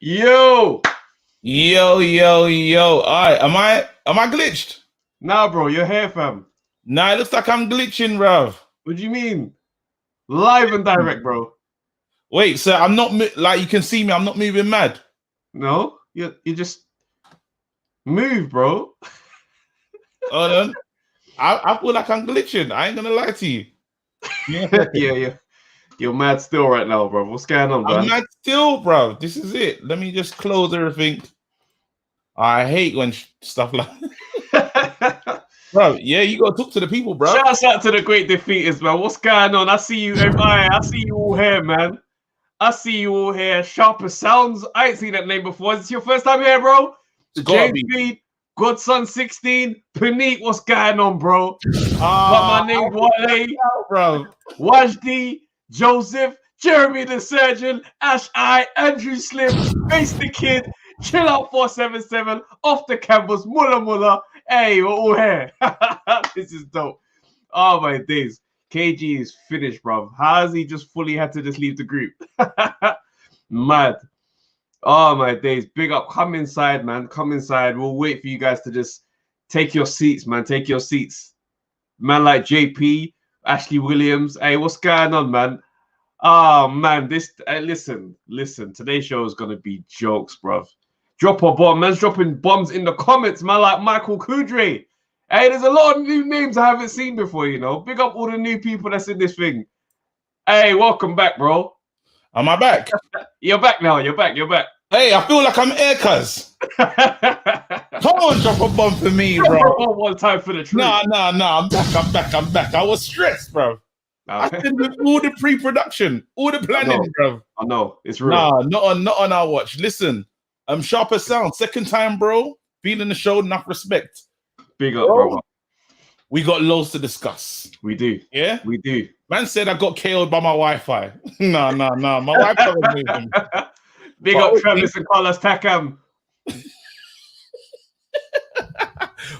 Yo! Yo. Alright, am I glitched? Nah, bro, you're here, fam. Nah, it looks like I'm glitching, bruv. What do you mean? Live and direct, bro. Wait, so I'm not like you can see me. I'm not moving mad. No, you just move, bro. Hold on. I feel like I'm glitching. I ain't gonna lie to you. Yeah. You're mad still right now, bro. What's going on, man? I'm mad still, bro. This is it. Let me just close everything. I hate when stuff like bro. Yeah, you gotta talk to the people, bro. Shout out to the great defeaters, man. What's going on? I see you. I see you all here, man. I see you all here. Sharper Sounds. I ain't seen that name before. Is this your first time here, bro? James Speed, Godson 16, Paneet. What's going on, bro? Got my name Wale, bro. Wajdi, Joseph, Jeremy the Surgeon, Ash I, Andrew Slim, Face the Kid, Chill Out 477, Off the Campus, Mulla. Hey, we're all here. This is dope. Oh my days. KG is finished, bro. How has he just fully had to just leave the group? Mad. Oh my days. Big up. Come inside, man. Come inside. We'll wait for you guys to just take your seats, man. Take your seats. Man like JP, Ashley Williams. Hey, what's going on, man? Oh man, this listen. Today's show is gonna be jokes, bro. Drop a bomb. Man's dropping bombs in the comments, man, like Michael Kudre. Hey, there's a lot of new names I haven't seen before, you know. Big up all the new people that's in this thing. Hey, welcome back, bro. Am I back? You're back now. You're back. Hey, I feel like I'm air, cuz. Come on, drop a bomb for me, bro. One time for the truth. No. I'm back. I was stressed, bro. Okay. I did with all the pre-production, all the planning, bro. I know. It's real. Nah, not on our watch. Listen, Sharper Sound. Second time, bro. Feeling the show, enough respect. Big up, bro. We got loads to discuss. We do. Yeah? We do. Man said I got KO'd by my Wi-Fi. No. My Wi-Fi was moving. Big up Travis and Carlos Takam.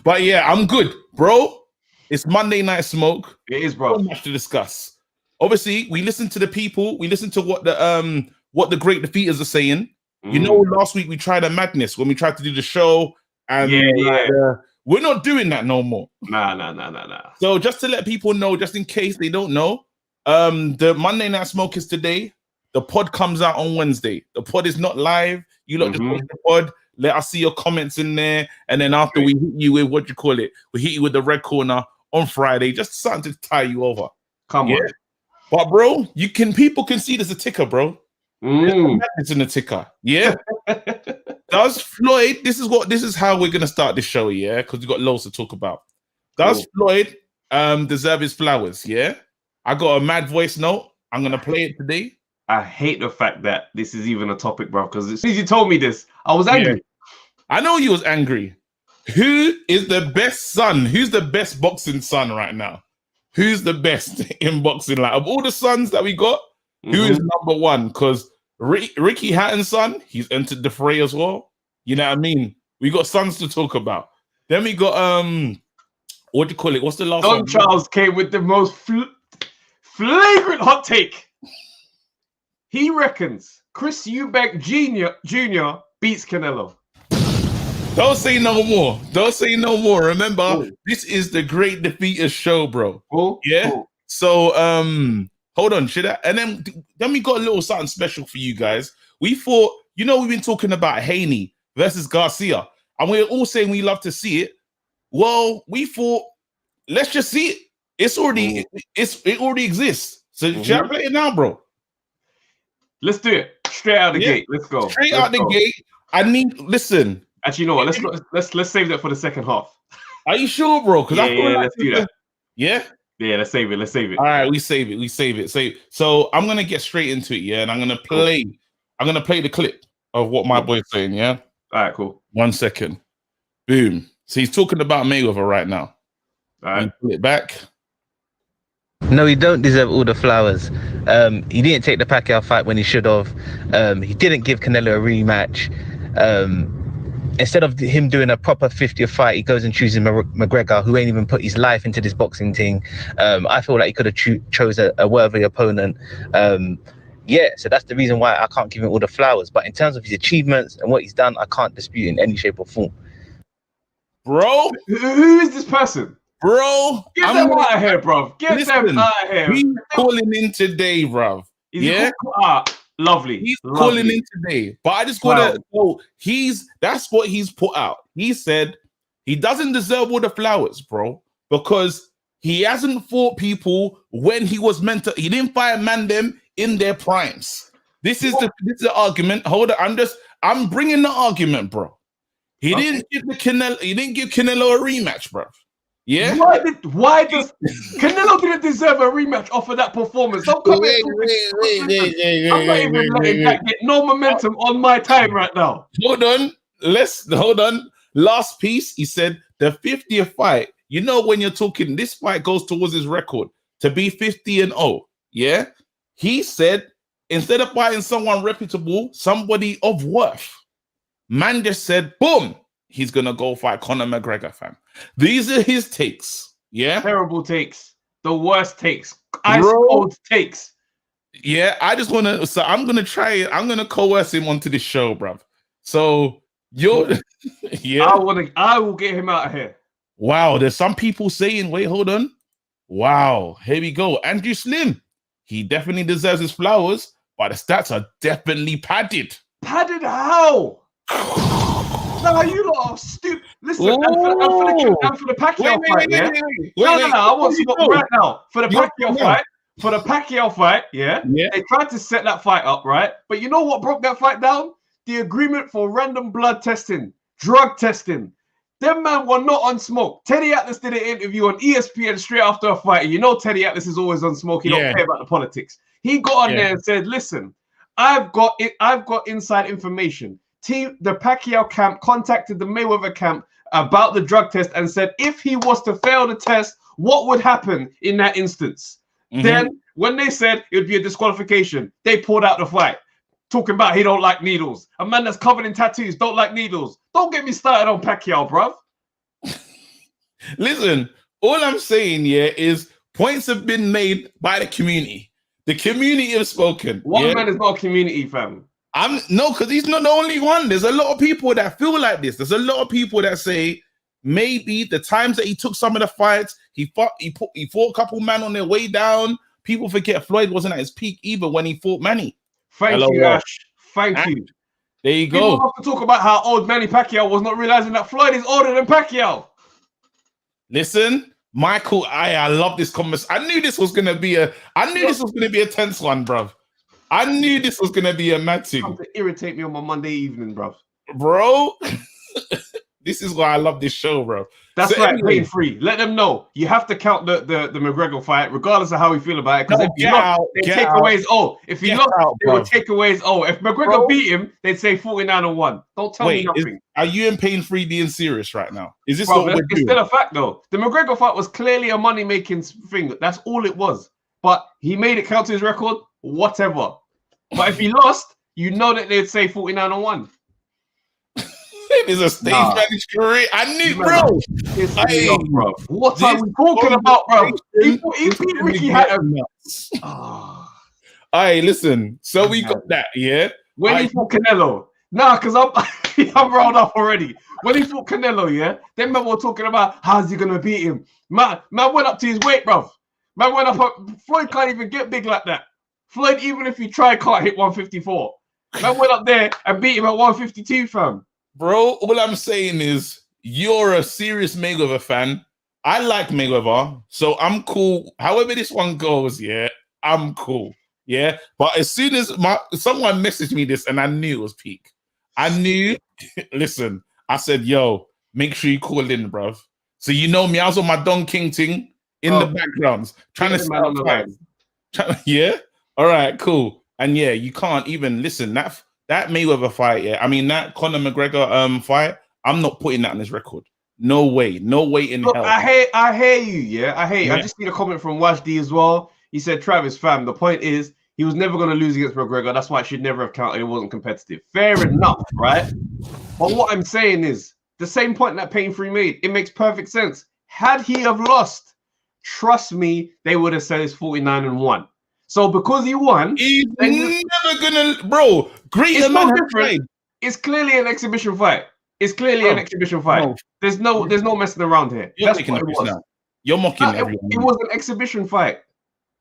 But yeah, I'm good, bro. It's Monday Night Smoke. It is, bro. So much to discuss. Obviously, we listen to the people. We listen to what the great defeaters are saying. You know, last week we tried a madness when we tried to do the show, and we're not doing that no more. Nah. So just to let people know, just in case they don't know, the Monday Night Smoke is today. The pod comes out on Wednesday. The pod is not live. You lot just watch the pod. Let us see your comments in there, and then after we hit you with we hit you with the red corner on Friday. Just something to tie you over. Come on. But bro, people can see there's a ticker, bro. It's in the ticker. Yeah. Does Floyd? This is how we're gonna start this show. Yeah, because we've got loads to talk about. Does Floyd deserve his flowers? Yeah. I got a mad voice note. I'm gonna play it today. I hate the fact that this is even a topic, bro. Because as soon as you told me this, I was angry. Yeah. I know you was angry. Who is the best son? Who's the best boxing son right now? Who's the best in boxing? Like of all the sons that we got, who is number one? Because Ricky Hatton's son, he's entered the fray as well. You know what I mean? We got sons to talk about. Then we got what do you call it? What's the last one? Don Charles came with the most flagrant hot take. He reckons Chris Eubank Jr. beats Canelo. Don't say no more. Remember, this is the Great Defeaters show, bro. Yeah. So hold on, and then we got a little something special for you guys. We thought, we've been talking about Haney versus Garcia, and we're all saying we love to see it. Well, we thought, let's just see it. It already exists. So shall I play it now, bro? Let's do it. Straight out the gate. Let's go. Straight out the gate. Listen. Actually, you know what? Let's save that for the second half. Are you sure, bro? Because let's do that. Yeah? Yeah, let's save it. All right, we save it. So I'm gonna get straight into it, yeah, and I'm gonna play the clip of what my boy's saying, yeah? All right, cool. 1 second. Boom. So he's talking about Mayweather right now. All right. Pull it back. No, he don't deserve all the flowers. He didn't take the Pacquiao fight when he should have. He didn't give Canelo a rematch. Instead of him doing a proper 50th fight, he goes and chooses McGregor, who ain't even put his life into this boxing thing. I feel like he could have chose a worthy opponent. Yeah, so that's the reason why I can't give him all the flowers. But in terms of his achievements and what he's done, I can't dispute in any shape or form. Bro, who is this person? Bro, Get them out of here, bro. Get them out of here. He's calling in today, bro. Yeah, lovely. He's calling in today, but I just gotta. So that's what he's put out. He said he doesn't deserve all the flowers, bro, because he hasn't fought people when he was meant to. He didn't fight them in their primes. This is the argument. Hold on, I'm bringing the argument, bro. He didn't give Canelo a rematch, bro. Yeah. Why does Canelo didn't deserve a rematch off of that performance? Don't come I'm not even letting that get no momentum on my time right now. Hold on. Last piece, he said the 50th fight. You know, when you're talking, this fight goes towards his record to be 50-0. Yeah. He said instead of fighting someone reputable, somebody of worth, man just said, boom, he's gonna go fight Conor McGregor, fam. These are his takes. Yeah. Terrible takes. The worst takes. Ice cold takes. Yeah, I'm gonna try it. I'm gonna coerce him onto this show, bruv. So yeah. I will get him out of here. Wow, there's some people saying, wait, hold on. Wow, here we go. Andrew Slim. He definitely deserves his flowers, but the stats are definitely padded. Padded how? No, you lot are stupid. Listen, and for the Pacquiao fight, I want to smoke right now. For the Pacquiao fight, they tried to set that fight up, right? But you know what broke that fight down? The agreement for random blood testing, drug testing. Them man were not on smoke. Teddy Atlas did an interview on ESPN straight after a fight. And you know Teddy Atlas is always on smoke. He don't care about the politics. He got on there and said, listen, I've got inside information. The Pacquiao camp contacted the Mayweather camp about the drug test and said if he was to fail the test, what would happen in that instance? Then when they said it would be a disqualification, they pulled out the fight. Talking about he don't like needles. A man that's covered in tattoos don't like needles. Don't get me started on Pacquiao, bruv. Listen, all I'm saying here is points have been made by the community. The community have spoken. One man is not a community, fam. Because he's not the only one. There's a lot of people that feel like this. There's a lot of people that say maybe the times that he took some of the fights, he fought a couple men on their way down. People forget Floyd wasn't at his peak either when he fought Manny. Thank you, Ash. Thank you. There you go. People have to talk about how old Manny Pacquiao was, not realizing that Floyd is older than Pacquiao. Listen, Michael, I love this conversation. I knew this was gonna be a tense one, bruv. I knew this was gonna be a mad thing. To irritate me on my Monday evening, bruv. Bro, this is why I love this show, bro. That's right, anyway, pain free. Let them know you have to count the McGregor fight, regardless of how we feel about it. Because if you lost, they take away his If he lost, they would take away his If McGregor beat him, they'd say 49-1. Don't tell me nothing. Are you in pain free being serious right now? Is this what we're doing? It's still a fact though. The McGregor fight was clearly a money making thing. That's all it was. But he made it count to his record. Whatever. But if he lost, you know that they'd say 49-1. It's a stage managed career. I knew, bro. Bro. What are we talking about, bro? He beat Ricky Hatton. Hey, listen. So we got that, yeah. When he fought Canelo, because I'm rolled up already. When he fought Canelo, then man were talking about how's he gonna beat him. Man went up to his weight, bro. Man went up. Floyd can't even get big like that. Floyd, even if he tried, can't hit 154. Man went up there and beat him at 152, fam. Bro, all I'm saying is you're a serious Mayweather fan. I like Mayweather, so I'm cool. However this one goes, I'm cool. Yeah. But as soon as someone messaged me this and I knew it was peak. I knew, listen, I said, yo, make sure you call in, bro. So you know me, I was on my Don King thing in the backgrounds, trying to start fights. Yeah? All right, cool. And you can't even listen. That Mayweather fight, I mean that Conor McGregor fight, I'm not putting that on his record. No way in hell. I hear you, I hear you. I just seen a comment from Wajdi as well. He said, Travis, fam, the point is he was never going to lose against McGregor. That's why it should never have counted. It wasn't competitive. Fair enough, right? But what I'm saying is the same point that Pain Free made. It makes perfect sense. Had he have lost, trust me, they would have said it's 49-1. So because he won, he's never gonna, bro. Greater man has played. It's clearly an exhibition fight. It's clearly an exhibition fight. No. There's no messing around here. You're taking the piss now. You're mocking everyone. It was an exhibition fight.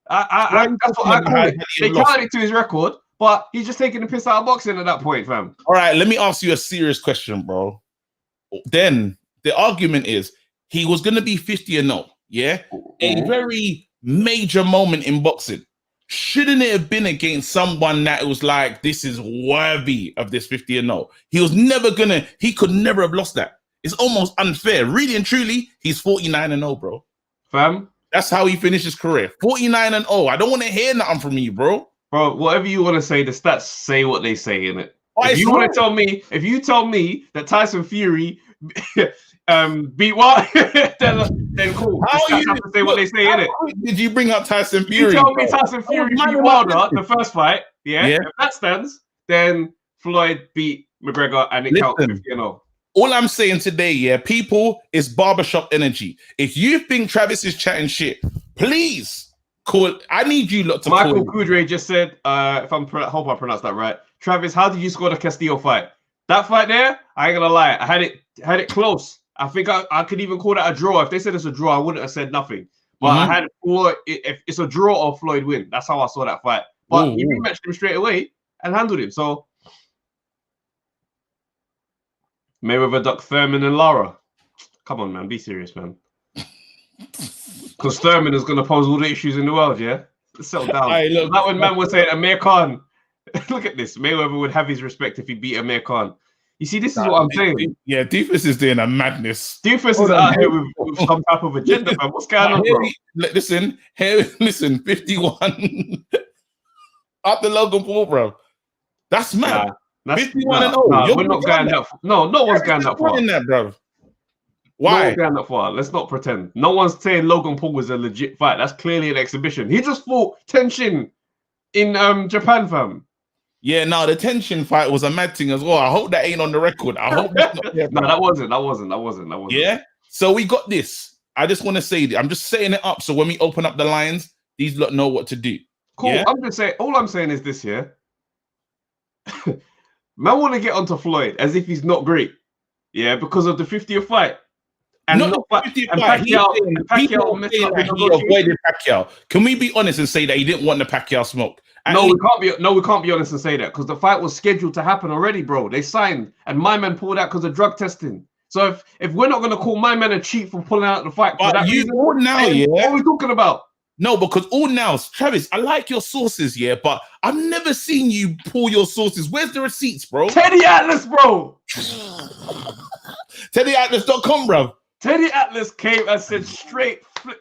That's what I call it. They counted it to his record, but he's just taking the piss out of boxing at that point, fam. All right, let me ask you a serious question, bro. Then the argument is he was going to be 50-0, yeah? A very major moment in boxing. Shouldn't it have been against someone that was like, this is worthy of this 50-0? He could never have lost that. It's almost unfair. Really and truly, he's 49-0, bro. Fam? That's how he finished his career. 49-0. I don't want to hear nothing from you, bro. Bro, whatever you want to say, the stats say what they say, innit? If you want to tell me, if you tell me that Tyson Fury beat what, then cool. How the stats have to say what they say, innit? Did you bring up Tyson Fury? You tell me Tyson Fury beat Wilder the first fight, yeah? If that stands, then Floyd beat McGregor and it counts 50-0. All I'm saying today, yeah, people, is barbershop energy. If you think Travis is chatting shit, please call. I need you lot to Michael Kudre just said, hope I pronounced that right. Travis, how did you score the Castillo fight? That fight there, I ain't gonna lie, I had it close. I think I could even call that a draw. If they said it's a draw, I wouldn't have said nothing. But I had Floyd, if it's a draw or Floyd win. That's how I saw that fight. But he rematched him straight away and handled him. So Mayweather, Duck, Thurman, and Lara. Come on, man. Be serious, man. Because Thurman is going to pose all the issues in the world, yeah? Settle down. Right, look, that when man was saying Amir Khan, look at this. Mayweather would have his respect if he beat Amir Khan. You see, this is what I'm saying. Yeah, Doofus is doing a madness. Doofus is out here with some type of agenda, man. What's going on, bro? Listen, 51. After Logan Paul, bro. That's mad. 51-0. We're not going that far. No one's going that far. That, bro. Why? No one's going that far. Let's not pretend. No one's saying Logan Paul was a legit fight. That's clearly an exhibition. He just fought Tenshin in Japan, fam. Yeah, no, the Tenshin fight was a mad thing as well. I hope that ain't on the record. I hope that's not there. No, that wasn't. Yeah. So we got this. I just want to say, I'm just setting it up so when we open up the lines, these lot know what to do. Cool. Yeah? I'm just saying. All I'm saying is this, yeah. Man want to get onto Floyd as if he's not great, yeah, because of the 50th fight. And not the 50th fight. Pacquiao avoided Pacquiao. Can we be honest and say that he didn't want the Pacquiao smoke? We can't be honest and say that because the fight was scheduled to happen already, bro. They signed, and my man pulled out because of drug testing. So if we're not going to call my man a cheat for pulling out the fight for that reason, what are we talking about? No, because all now, Travis, I like your sources, yeah, but I've never seen you pull your sources. Where's the receipts, bro? Teddy Atlas, bro. TeddyAtlas.com, bro. Teddy Atlas came and said straight,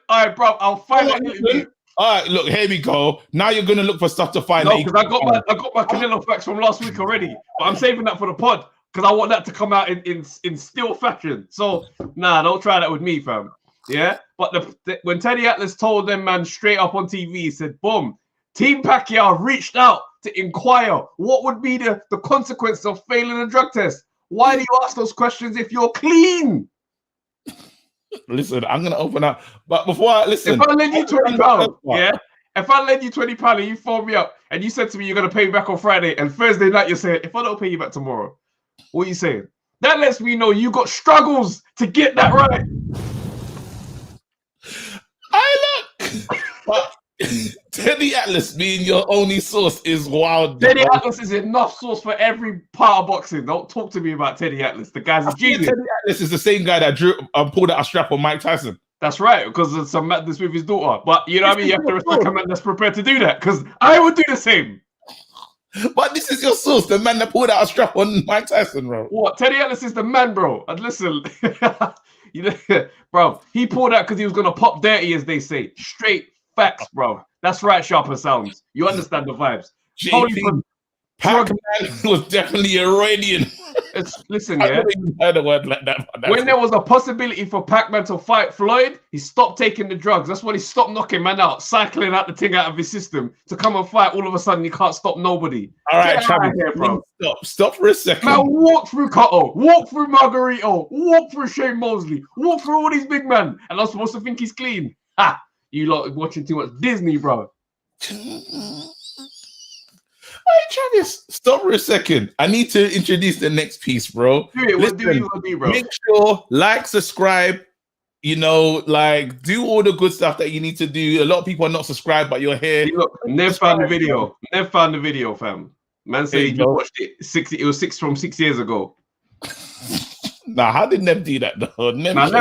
all right, bro, I'll find it. All right, look, here we go. Now you're going to look for stuff to find. No, because I got my Canelo facts from last week already, but I'm saving that for the pod because I want that to come out in still fashion. So, nah, don't try that with me, fam. Yeah, but when Teddy Atlas told them, man, straight up on TV, he said, boom, Team Pacquiao reached out to inquire what would be the consequence of failing a drug test. Why do you ask those questions if you're clean? Listen, I'm going to open up. But before I listen. If I lend you £20, yeah? If I lend you £20 and you phone me up and you said to me you're going to pay me back on Friday and Thursday night you're saying, if I don't pay you back tomorrow, what are you saying? That lets me know you got struggles to get that right. But Teddy Atlas being your only source is wild. Teddy Atlas is enough source for every part of boxing. Don't talk to me about Teddy Atlas. The guy's a genius. Teddy Atlas is the same guy that pulled out a strap on Mike Tyson. That's right, because of some madness with his daughter. But you know what I mean? You have to respect a man that's prepared to do that, because I would do the same. But this is your source, the man that pulled out a strap on Mike Tyson, bro. What? Teddy Atlas is the man, bro. And listen, bro, he pulled out because he was going to pop dirty, as they say. Straight facts, bro. That's right, Sharper Sounds. You understand the vibes. Pac-Man was definitely Iranian. Listen, I never even heard a word like that. When there was a possibility for Pac-Man to fight Floyd, he stopped taking the drugs. That's when he stopped knocking man out, cycling out the thing out of his system to come and fight. All of a sudden, he can't stop nobody. All right, Travis, bro. Stop for a second. Man, walk through Cotto, walk through Margarito, walk through Shane Mosley, walk through all these big men, and I'm supposed to think he's clean. Ha! You lot watching too much Disney, bro. Travis, stop for a second. I need to introduce the next piece, bro. What do you do, bro? Make sure, like, subscribe, you know, like, do all the good stuff that you need to do. A lot of people are not subscribed, but you're here. Look, never found the video. Never found the video, fam. Man said you watched it. It was 6 years ago. Nah, how did Nev do that though? Nev knows.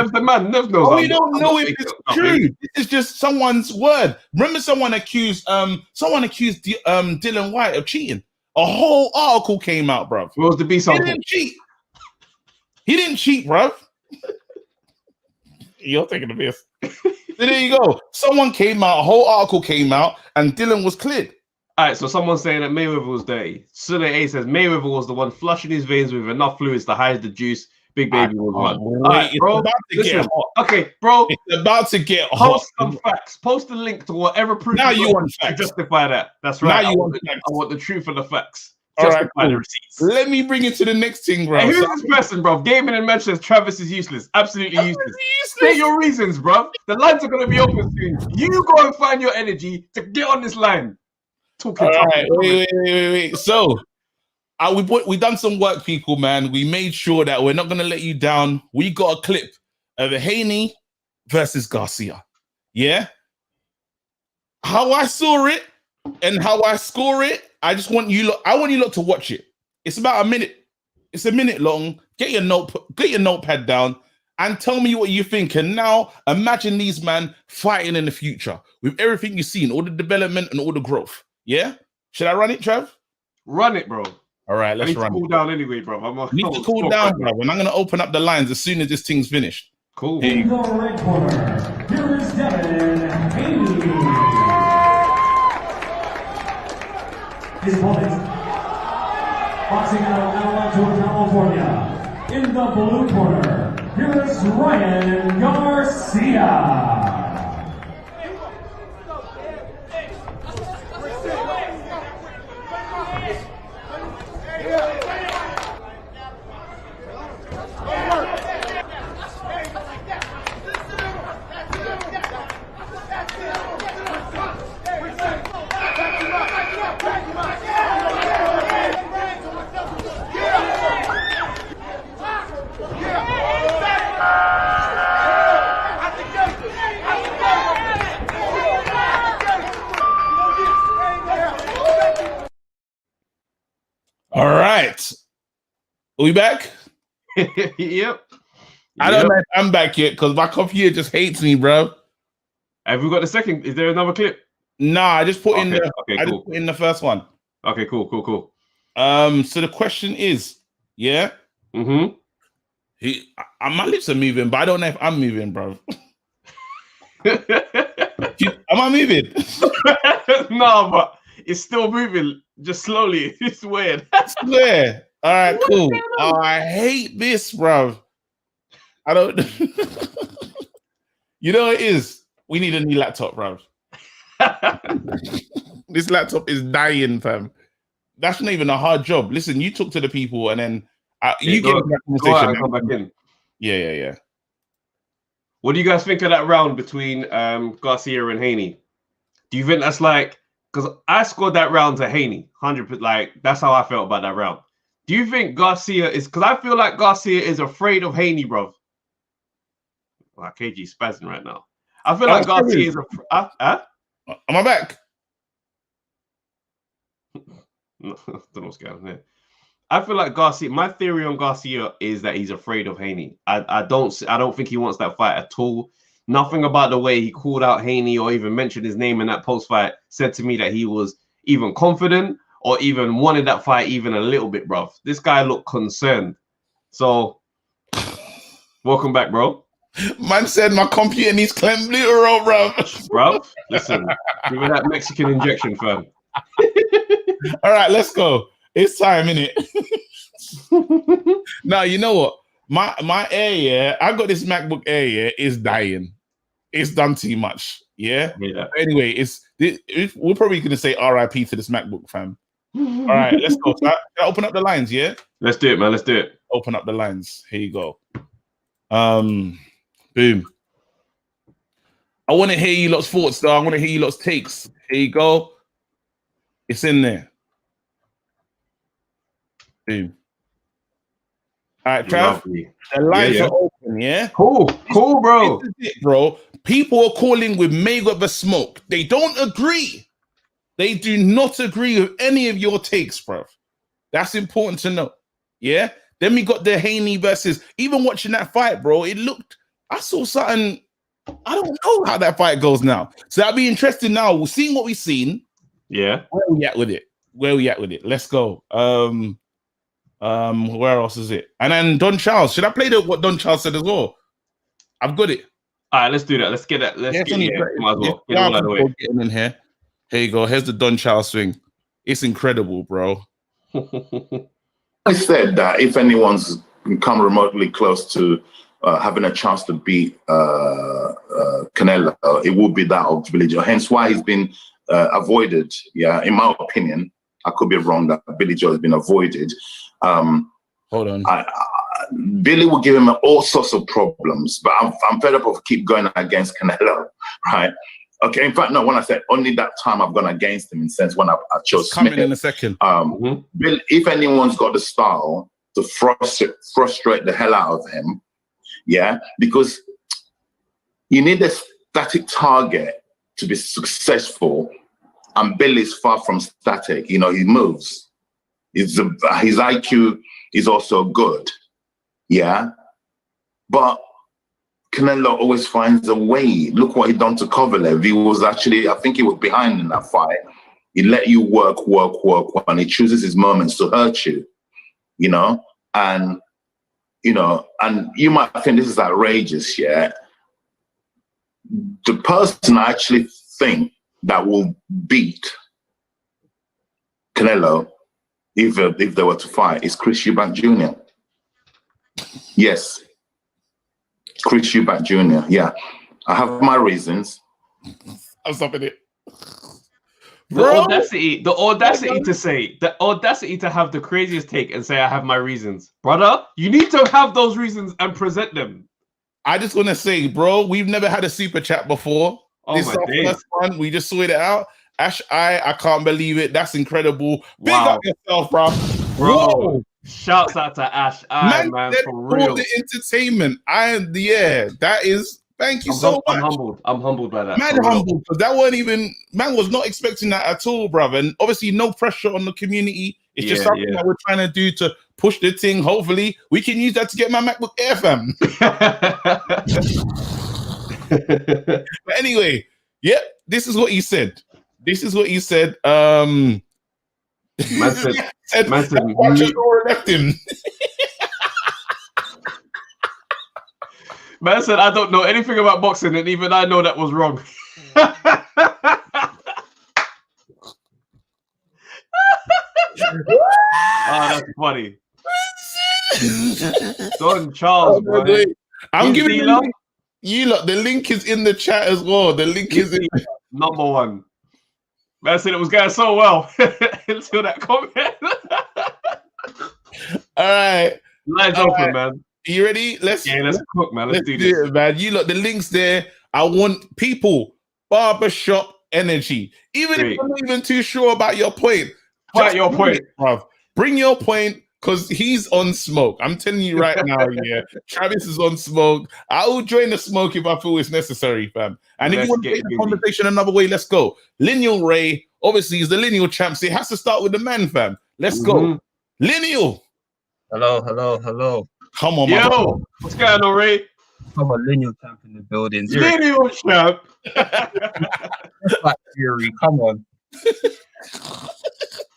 Oh, we don't know if it's true. This is just someone's word. Remember, someone accused Dylan White of cheating. A whole article came out, bro. What was the B sample? He didn't cheat. He didn't cheat, bro. You're taking the piss. So there you go. Someone came out. A whole article came out, and Dylan was cleared. All right, so someone's saying that Mayweather was dirty. Sule A says Mayweather was the one flushing his veins with enough fluids to hide the juice. Big Baby was one. All right, bro. Listen, okay, bro. It's about to get hot. Post some facts. Post a link to whatever proof now you want facts. to justify that. That's right. Now I want the truth of the facts. Justify the receipts. Let me bring it to the next thing, bro. Hey, who's this person, bro? Gaming and mentions Travis is useless. Absolutely useless. Say your reasons, bro. The lines are going to be open soon. You go and find your energy to get on this line. Talking. All right, wait. So, we done some work, people, man. We made sure that we're not going to let you down. We got a clip of Haney versus Garcia. Yeah? How I saw it and how I score it, I want you lot to watch it. It's about a minute. It's a minute long. Get your notepad down and tell me what you think. And now imagine these men fighting in the future with everything you've seen, all the development and all the growth. Yeah? Should I run it, Trav? Run it, bro. All right, let's run. Cool down anyway, bro. Need to cool down, bro. And I'm gonna open up the lines as soon as this thing's finished. Cool. In the red corner, here is Devin Haney. His opponent, boxing out of Atlanta, California. In the blue corner, here is Ryan Garcia. All right. Are we back? Yep. I don't know if I'm back yet because my computer just hates me, bro. Have we got the second? Is there another clip? Nah, I just put in the just put in the first one. Okay, cool. So the question is, yeah? Mm-hmm. My lips are moving, but I don't know if I'm moving, bro. Am I moving? No, but it's still moving, just slowly. It's weird. Yeah. All right, cool. Oh, I hate this, bro. I don't. You know what it is? We need a new laptop, bro. This laptop is dying, fam. That's not even a hard job. Listen, you talk to the people, and then you get into that conversation. Come back in. Yeah. What do you guys think of that round between Garcia and Haney? Do you think that's like, because I scored that round to Haney, 100%. Like that's how I felt about that round. Do you think Garcia is? Because I feel like Garcia is afraid of Haney, bro. Well, KG's spazzing right now. I feel like Garcia is. Am I back? No, I don't know what's going on here. I feel like Garcia. My theory on Garcia is that he's afraid of Haney. I don't think he wants that fight at all. Nothing about the way he called out Haney or even mentioned his name in that post fight said to me that he was even confident or even wanted that fight even a little bit, bro. This guy looked concerned. So, welcome back, bro. Man said my computer needs clenbuterol, bro. Bro, listen, give me that Mexican injection, fam. All right, let's go. It's time, innit? Now, you know what? My Air, yeah, I got this MacBook Air, yeah, it's dying. It's done too much, yeah? Anyway, we're probably going to say RIP to this MacBook, fam. All right, let's go. Can I open up the lines, yeah? Let's do it, man. Let's do it. Open up the lines. Here you go. Boom. I want to hear you lot's thoughts, though. I want to hear you lot's takes. Here you go. It's in there. Boom. All right, Trav. Lovely. The lines are open, yeah? Cool, bro. This is it, bro. People are calling with Mayweather smoke. They don't agree. They do not agree with any of your takes, bro. That's important to know. Yeah? Then we got the Haney versus, even watching that fight, bro, it looked, I saw something, I don't know how that fight goes now. So that'll be interesting now. We're seeing what we've seen. Yeah. Where are we at with it? Let's go. Where else is it? And then Don Charles. Should I play what Don Charles said as well? I've got it. All right, let's do that. Let's get that. Might as well get all out of the way. Getting in here. Here you go. Here's the Don Charles swing. It's incredible, bro. I said that if anyone's come remotely close to having a chance to beat Canelo, it would be that of Billy Joe. Hence why he's been avoided. Yeah, in my opinion, I could be wrong that Billy Joe has been avoided. Hold on. Billy will give him all sorts of problems, but I'm fed up of keep going against Canelo, right? Okay, in fact, no, when I said only that time I've gone against him in sense when I chose coming Smith. In a second. Bill, if anyone's got the style to frustrate the hell out of him, yeah, because you need a static target to be successful, and Billy's far from static. You know, he moves. His IQ is also good, yeah, but Canelo always finds a way. Look what he done to Kovalev. He was actually, I think he was behind in that fight. He let you work, and he chooses his moments to hurt you, you know? And, you know, and you might think this is outrageous, yeah? The person I actually think that will beat Canelo, if they were to fight, is Chris Eubank Jr. Yes. Chris Eubank Jr. Yeah, I have my reasons. I'm stopping it. The audacity to have the craziest take and say I have my reasons, brother. You need to have those reasons and present them. I just want to say, bro, we've never had a super chat before. Oh, this is our first one. We just sorted it out. Ash, I can't believe it. That's incredible. Big up yourself, bro. Bro. Shouts out to Ash. Man, for real. The entertainment. That is. Thank you so much. I'm humbled by that. Man, humbled because that wasn't even. Man was not expecting that at all, brother. And obviously, no pressure on the community. It's just something that we're trying to do to push the thing. Hopefully, we can use that to get my MacBook Air, fam. But anyway, this is what he said. Man said left him. Man said, I don't know anything about boxing, and even I know that was wrong. That's funny. Don Charles, bro. I'm giving you lot. The link is in the chat as well. The link is in number one. Man said it was going so well until that comment. All right. Lines open, man. You ready? Let's cook, man. Let's do this. Man. You look, the link's there. I want people, barbershop energy. Even if I'm not even too sure about your point. Bruv. Bring your point, because he's on smoke. I'm telling you right now, Travis is on smoke. I will join the smoke if I feel it's necessary, fam. And if you want to take the conversation another way, let's go. Lineal Ray, obviously, he's the lineal champ, so it has to start with the man, fam. Let's go. Lineal. Hello. Come on, yo. What's going on, Ray? I'm a lineal champ in the building. Lineal champ. Like Fury, come on.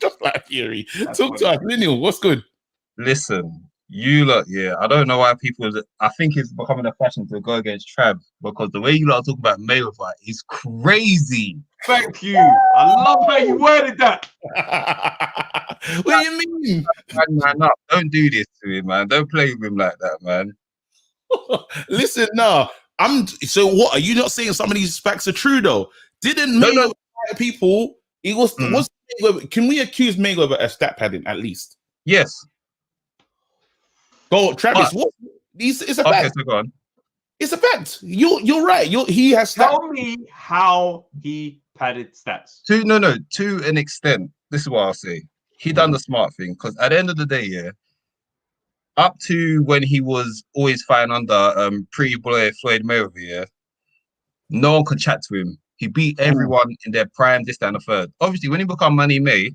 Just like Fury. Talk to us, Lineal. What's good? Listen, you lot, I don't know why people. I think it's becoming a fashion to go against Trav, because the way you lot talk about Mayweather is crazy. Thank you. I love how you worded that. What do you mean? Man up. Don't do this to him, man. Don't play with him like that, man. Listen, so what? Are you not saying some of these facts are true though? Didn't Mayweather people? It was Mayweather, can we accuse Mayweather of stat padding at least? Yes. Go, Travis. What? It's a fact. So go on. It's a fact. You're right. He has Tell me how he padded stats. To an extent. This is what I'll say. He done the smart thing because at the end of the day, yeah, up to when he was always fighting under pretty boy Floyd Mayweather, yeah, no one could chat to him. He beat everyone in their prime, this, that, and the third. Obviously, when he become Money May,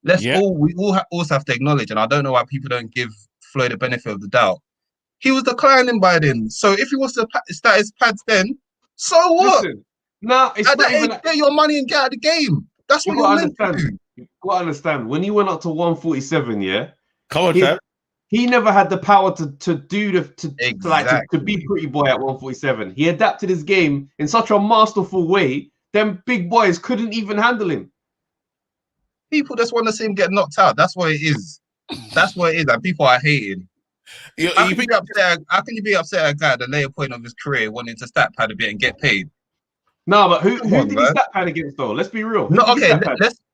we all also have to acknowledge, and I don't know why people don't give Floyd the benefit of the doubt. He was declining by then. So if he was to start his pads then, so what? Listen, no, it's at not that even. age, get your money and get out of the game. That's what you're meant to do. You gotta understand. When he went up to 147, yeah, come on, Trev. He never had the power to be pretty boy at 147. He adapted his game in such a masterful way. Them big boys couldn't even handle him. People just want to see him get knocked out. That's what it is. That's what it is. And people are hating. How can you be upset at a guy at the later point of his career wanting to stat pad a bit and get paid? No, but who did he stat pad against though? Let's be real.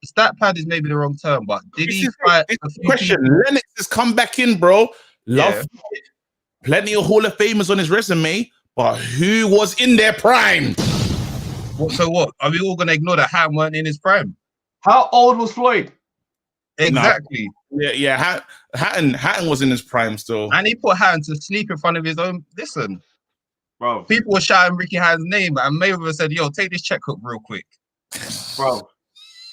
Stat pad is maybe the wrong term, but did he fight? Question. Lennox has come back in, bro. Plenty of Hall of Famers on his resume, but who was in their prime? So what? Are we all gonna ignore that Hatton weren't in his prime? How old was Floyd? Exactly. Hatton was in his prime still, and he put Hatton to sleep in front of his own. Listen. Bro, people were shouting Ricky Hatton's name, and Mayweather said, "Yo, take this checkbook real quick." Bro,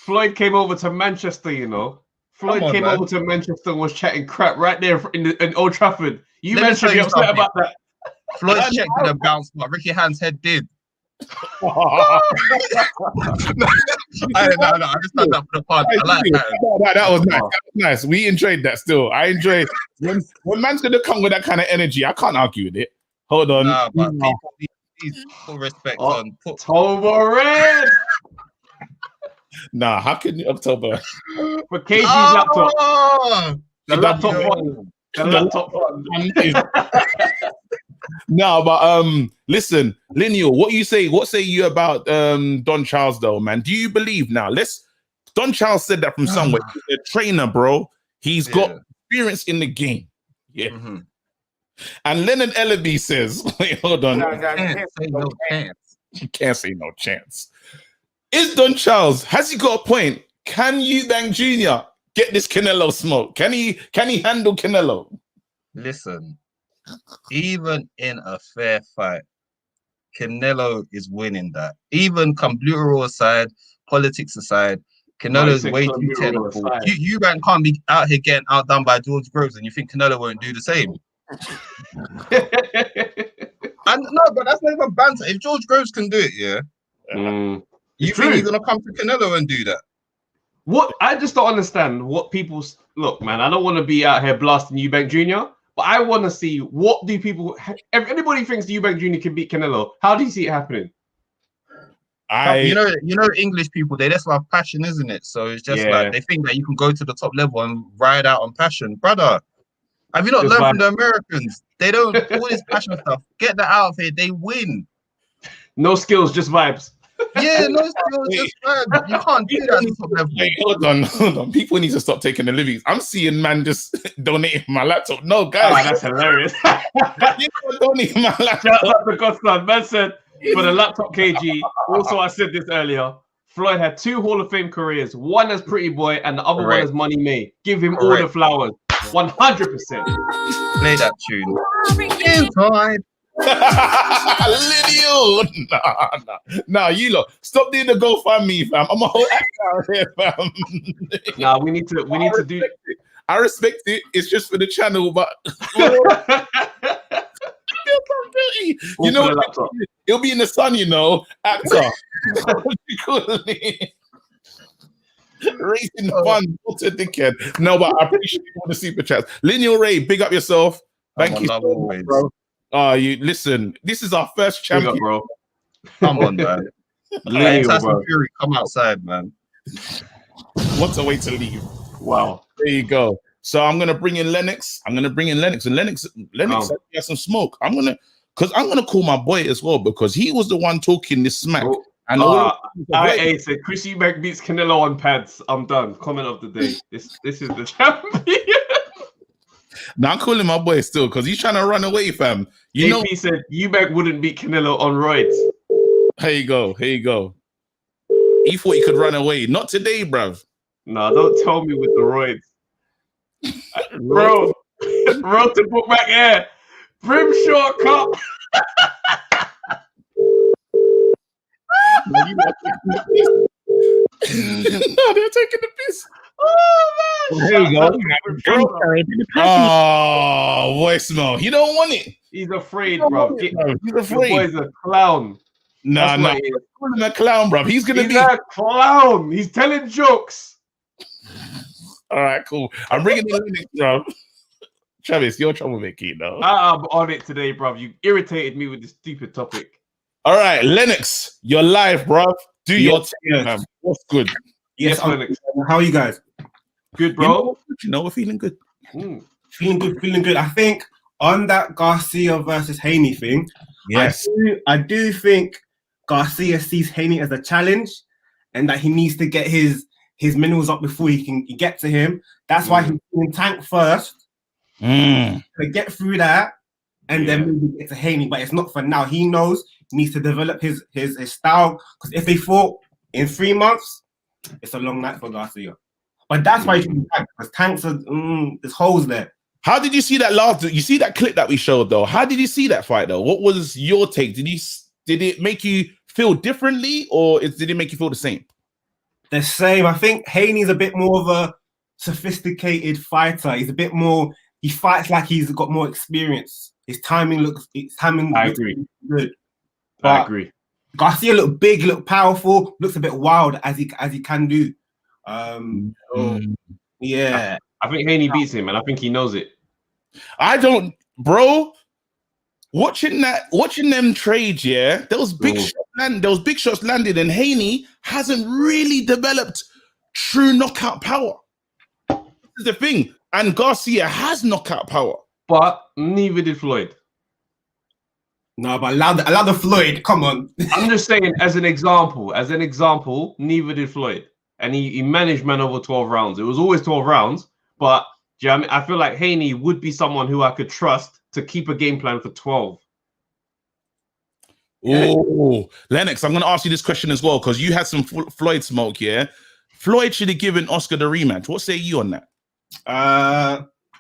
Floyd came over to Manchester. You know, Floyd came over to Manchester and was chatting crap right there in Old Trafford. You mentioned you're upset about that. Floyd's check didn't bounce, but Ricky Hatton's head did. I just stand up for the pod. I like that. That was nice. That was nice. We enjoyed that. Still, I enjoy when man's gonna come with that kind of energy. I can't argue with it. Hold on. Nah, but people need full respect on October Red. Nah, how can you October? For KG's laptop. The laptop one. The laptop one. No, but listen, Lineal, what say you about Don Charles though, man? Do you believe now? Don Charles said that from somewhere. He's a trainer, bro. He's got experience in the game. Yeah. Mm-hmm. And Lennon Ellaby says, wait, hold on. Can't say no chance. You can't say no chance. Is Don Charles, has he got a point? Can Eubank Jr. get this Canelo smoke? Can he handle Canelo? Listen, even in a fair fight, Canelo is winning that. Even Blue aside, politics aside, Canelo's way too technical. Eubank can't be out here getting outdone by George Groves, and you think Canelo won't do the same? And no, but that's not even banter. If George Groves can do it, you think he's gonna come to Canelo and do that? What I just don't understand what people look, man. I don't want to be out here blasting Eubank Jr., but I want to see what do people. If anybody thinks Eubank Jr. can beat Canelo, how do you see it happening? You know, English people, they just love passion, isn't it? So it's just like they think that you can go to the top level and ride out on passion, brother. Have you not learned from the Americans? They don't all this passion stuff. Get that out of here. They win. No skills, just vibes. Yeah, no skills, just vibes. You can't do that at the top level. Wait, hold on. People need to stop taking the livings. I'm seeing man just donating my laptop. No, guys. Oh, that's hilarious. Donating my laptop. Shout out to Godson. Man said for the laptop KG. Also, I said this earlier. Floyd had 2 Hall of Fame careers. One as Pretty Boy and the other one as Money May. Give him all the flowers. 100%. Play that tune. Inside. Lineal. Nah, you lot. Stop doing the GoFundMe, fam. I'm a whole act out here, fam. Nah, we need to do it. I respect it. It's just for the channel, but you know what? It'll be in the sun, you know. Actor. Racing fun, what a dickhead. No, but I appreciate all the super chats. Lineal Ray, big up yourself. Thank you so much, bro. You listen. This is our first champion, up, bro. Come on, man. Lineal, Fury, come outside, man. What a way to leave. Wow. There you go. So I'm gonna bring in Lennox. And Lennox has some smoke. I'm gonna call my boy as well because he was the one talking this smack. And I said Chris Eubank beats Canelo on pads. I'm done. Comment of the day. This is the champion. Now I'm calling my boy still because he's trying to run away, fam. You know, AP said Eubank wouldn't beat Canelo on roids. Here you go. Here you go. He thought he could run away. Not today, bruv. No, don't tell me with the roids. Bro, road to book back air. Brim shortcut. No, they're taking the piss. Oh, man. There you go. Oh, voicemail. He don't want it. He's afraid, bro. He's Your afraid. boy's a clown. Nah, That's nah. what he is. Call him a clown, bruv. He's gonna He's be a clown. He's telling jokes. all right. Cool. I'm bringing the Linux, bruv. Travis, you're troublemaker, though. I'm on it today, bro. You irritated me with this stupid topic. All right, Lennox, you're live, bruv. Do your thing, man. What's good? Yes, Lennox. How are you guys? Good, bro. You know, we're feeling good. Feeling good, feeling good. I think on that Garcia versus Haney thing, Yes. I do think Garcia sees Haney as a challenge and that he needs to get his minerals up before he can get to him. That's why he's in Tank first to get through that and then maybe get to Haney. But it's not for now. He knows he needs to develop his style, because if they fought in 3 months, it's a long night for Garcia. But that's why you should be Tank, because Tanks are there's holes there. How did you see that last? You see that clip that we showed though? How did you see that fight though? What was your take? Did it make you feel differently, or did it make you feel the same? The same. I think Haney's a bit more of a sophisticated fighter. He's a bit more. He fights like he's got more experience. His timing looks. I agree. Good. I agree. Garcia looked big, looked powerful, looks a bit wild as he can do. Yeah. I think Haney beats him, and I think he knows it. I don't, bro. Watching them trade, yeah, those big shots landed, and Haney hasn't really developed true knockout power. This is the thing, and Garcia has knockout power, but neither did Floyd. No, but allow the Floyd. Come on. I'm just saying, as an example, neither did Floyd, and he managed man over 12 rounds. It was always 12 rounds, but do you know what I mean? I feel like Haney would be someone who I could trust to keep a game plan for 12. Oh, Lennox, I'm going to ask you this question as well, because you had some Floyd smoke, yeah? Floyd should have given Oscar the rematch. What say you on that?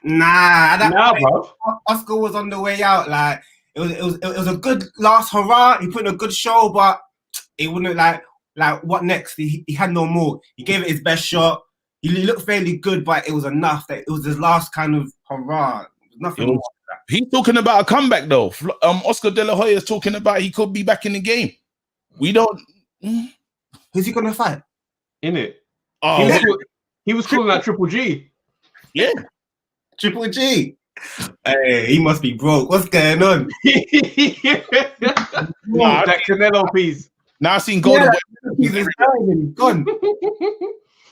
Nah, bro. Oscar was on the way out. Like it was a good last hurrah. He put in a good show, but it wouldn't like what next? He had no more. He gave it his best shot. He looked fairly good, but it was enough. That it was his last kind of hurrah. Nothing more. He's talking about a comeback though. Oscar De La Hoya is talking about he could be back in the game. We don't. Who's he gonna fight? In it. Oh, He was calling that Triple G. yeah. Triple G. Hey, he must be broke. What's going on? That Canelo piece. Now I've seen Golden. He's gone.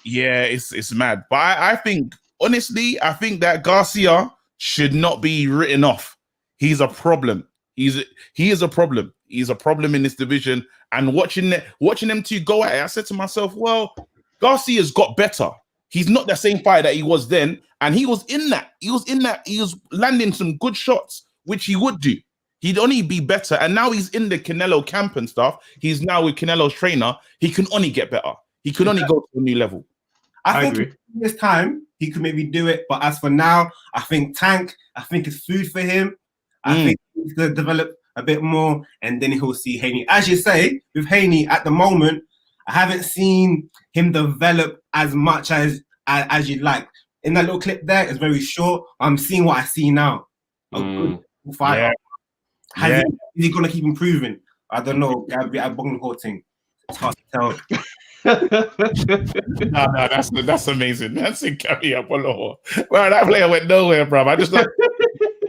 Yeah, it's mad. But I think, honestly, that Garcia should not be written off. He's a problem. He is a problem. He's a problem in this division. And watching them two go at it, I said to myself, well, Garcia's got better. He's not the same fighter that he was then. And he was in that. He was landing some good shots, which he would do. He'd only be better. And now he's in the Canelo camp and stuff. He's now with Canelo's trainer. He can only get better. He can only go to a new level. I think this time he could maybe do it, but as for now, I think Tank, it's food for him. I think he's going to develop a bit more, and then he'll see Haney. As you say, with Haney at the moment, I haven't seen him develop as much as you'd like. In that little clip there, it's very short. I'm seeing what I see now. A good fighter. Yeah. Is he going to keep improving? I don't know. The whole thing. It's hard to tell. No, that's amazing. That's a carry up on the whole. Well, that player went nowhere, bro. I just like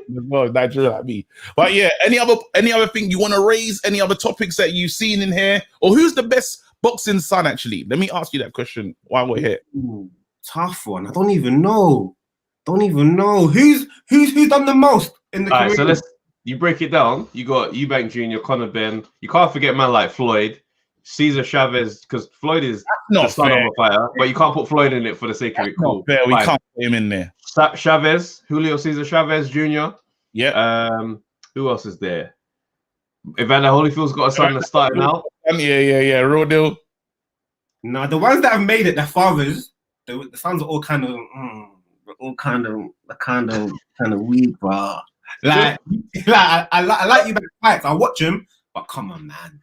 Nigeria like me. But yeah, any other thing you want to raise? Any other topics that you've seen in here? Or who's the best boxing son? Actually, let me ask you that question while we're here. Tough one. I don't even know. Who's done the most in the career? So you break it down. You got Eubank Jr., Conor Ben. You can't forget man like Floyd. Cesar Chavez, because Floyd is not the son fair. of a fighter, but you can't put Floyd in it for the sake of it. Cool. Fair. We Fine. can't put him in there. Chavez, Julio Cesar Chavez Jr. Yeah. Who else is there? Evander Holyfield's got a son that's starting out. Yeah. Real deal. No, the ones that have made it, their fathers, the sons are all kind of weak, bro. Like I like you back fights. I watch them, but come on, man.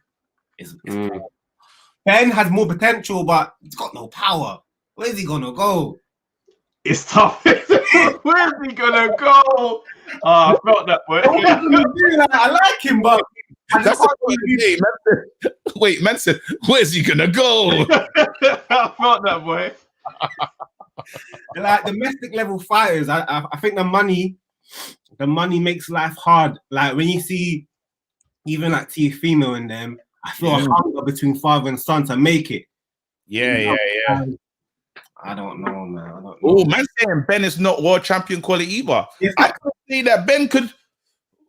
Ben has more potential, but he's got no power. Where's he gonna go? It's tough. Where's he gonna go? Oh, I felt that way. I like him, but that's wait, man said, where's he gonna go? I felt that way. Like domestic level fighters, I think the money makes life hard. Like when you see even like Teofimo and them, I feel a hunger between father and son to make it. Yeah. I don't know, man. I don't know. Oh, man saying Ben is not world champion quality either. I could see that Ben could.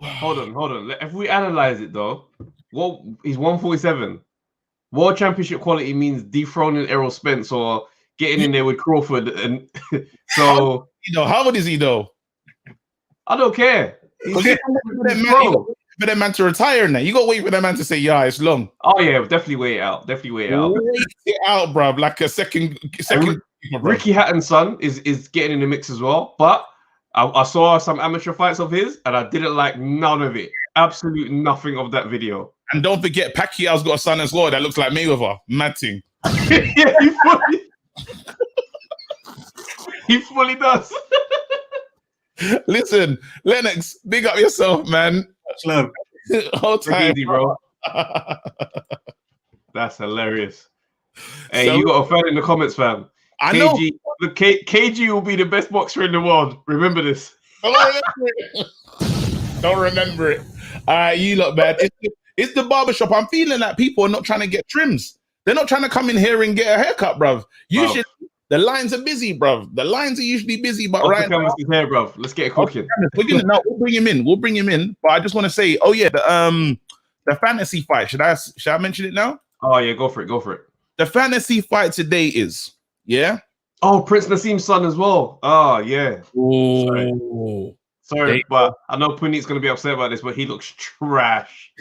Hold on. If we analyze it though, he's 147. World championship quality means dethroning Errol Spence or getting in there with Crawford, and so how old is he though? I don't care. For that man to retire now. You got to wait for that man to say, yeah, it's long. Oh yeah, definitely wait it out. Wait it out, bruv. Like a second. Ricky Hatton's son is getting in the mix as well, but I saw some amateur fights of his, and I didn't like none of it. Absolute nothing of that video. And don't forget, Pacquiao's got a son as well that looks like Mayweather. Mad thing. Yeah, he fully does. Listen, Lennox, big up yourself, man. Much love. Hold tight, bro. That's hilarious. Hey, you got a fan in the comments, fam. I know. KG will be the best boxer in the world. Remember this. Don't remember it. All right, you lot, man. It's the barbershop. I'm feeling like people are not trying to get trims. They're not trying to come in here and get a haircut, bruv. Usually, the lines are busy, bruv. The lines are usually busy, but right now, here, bruv. Let's get it cooking. We'll bring him in. We'll bring him in. But I just want to say, the fantasy fight. Should I mention it now? Oh yeah, go for it. The fantasy fight today is Oh, Prince Nassim's son as well. Oh yeah. Sorry, but I know Puneet's gonna be upset about this, but he looks trash.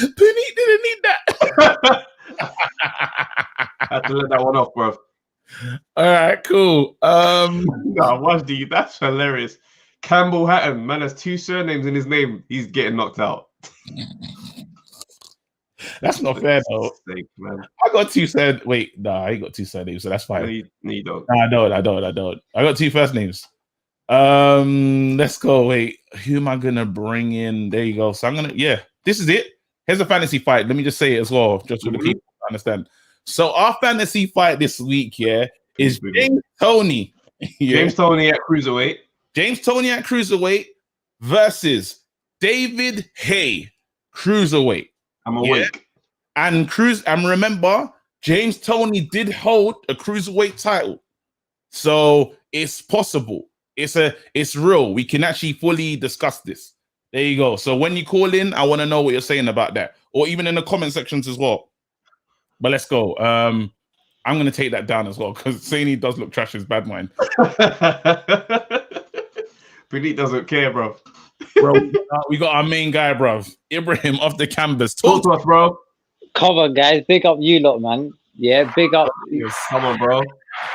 Puneet didn't need that. I had to let that one off, bro. All right, cool. That's hilarious. Campbell Hatton, man, has 2 surnames in his name. He's getting knocked out. That's not fair, though. Man. I got 2 surnames. Wait, I ain't got 2 surnames, so that's fine. No, you don't. No, I don't. I got 2 first names. Let's go. Wait, who am I gonna bring in? There you go. So I'm gonna, this is it. Here's a fantasy fight. Let me just say it as well, just so the people understand. So our fantasy fight this week, is James Toney. James Toney at cruiserweight. James Toney at cruiserweight versus David Hay, cruiserweight. I'm awake. And remember, James Toney did hold a cruiserweight title. So it's possible. It's real. We can actually fully discuss this. There you go. So when you call in, I want to know what you're saying about that, or even in the comment sections as well. But let's go. I'm going to take that down as well because saying he does look trash is bad mind. Puneet doesn't care, bro. We got our main guy, bro. Ibrahim off the canvas. Talk to us, bro. Come on, guys. Big up you lot, man. Yeah, big up. Come on, bro.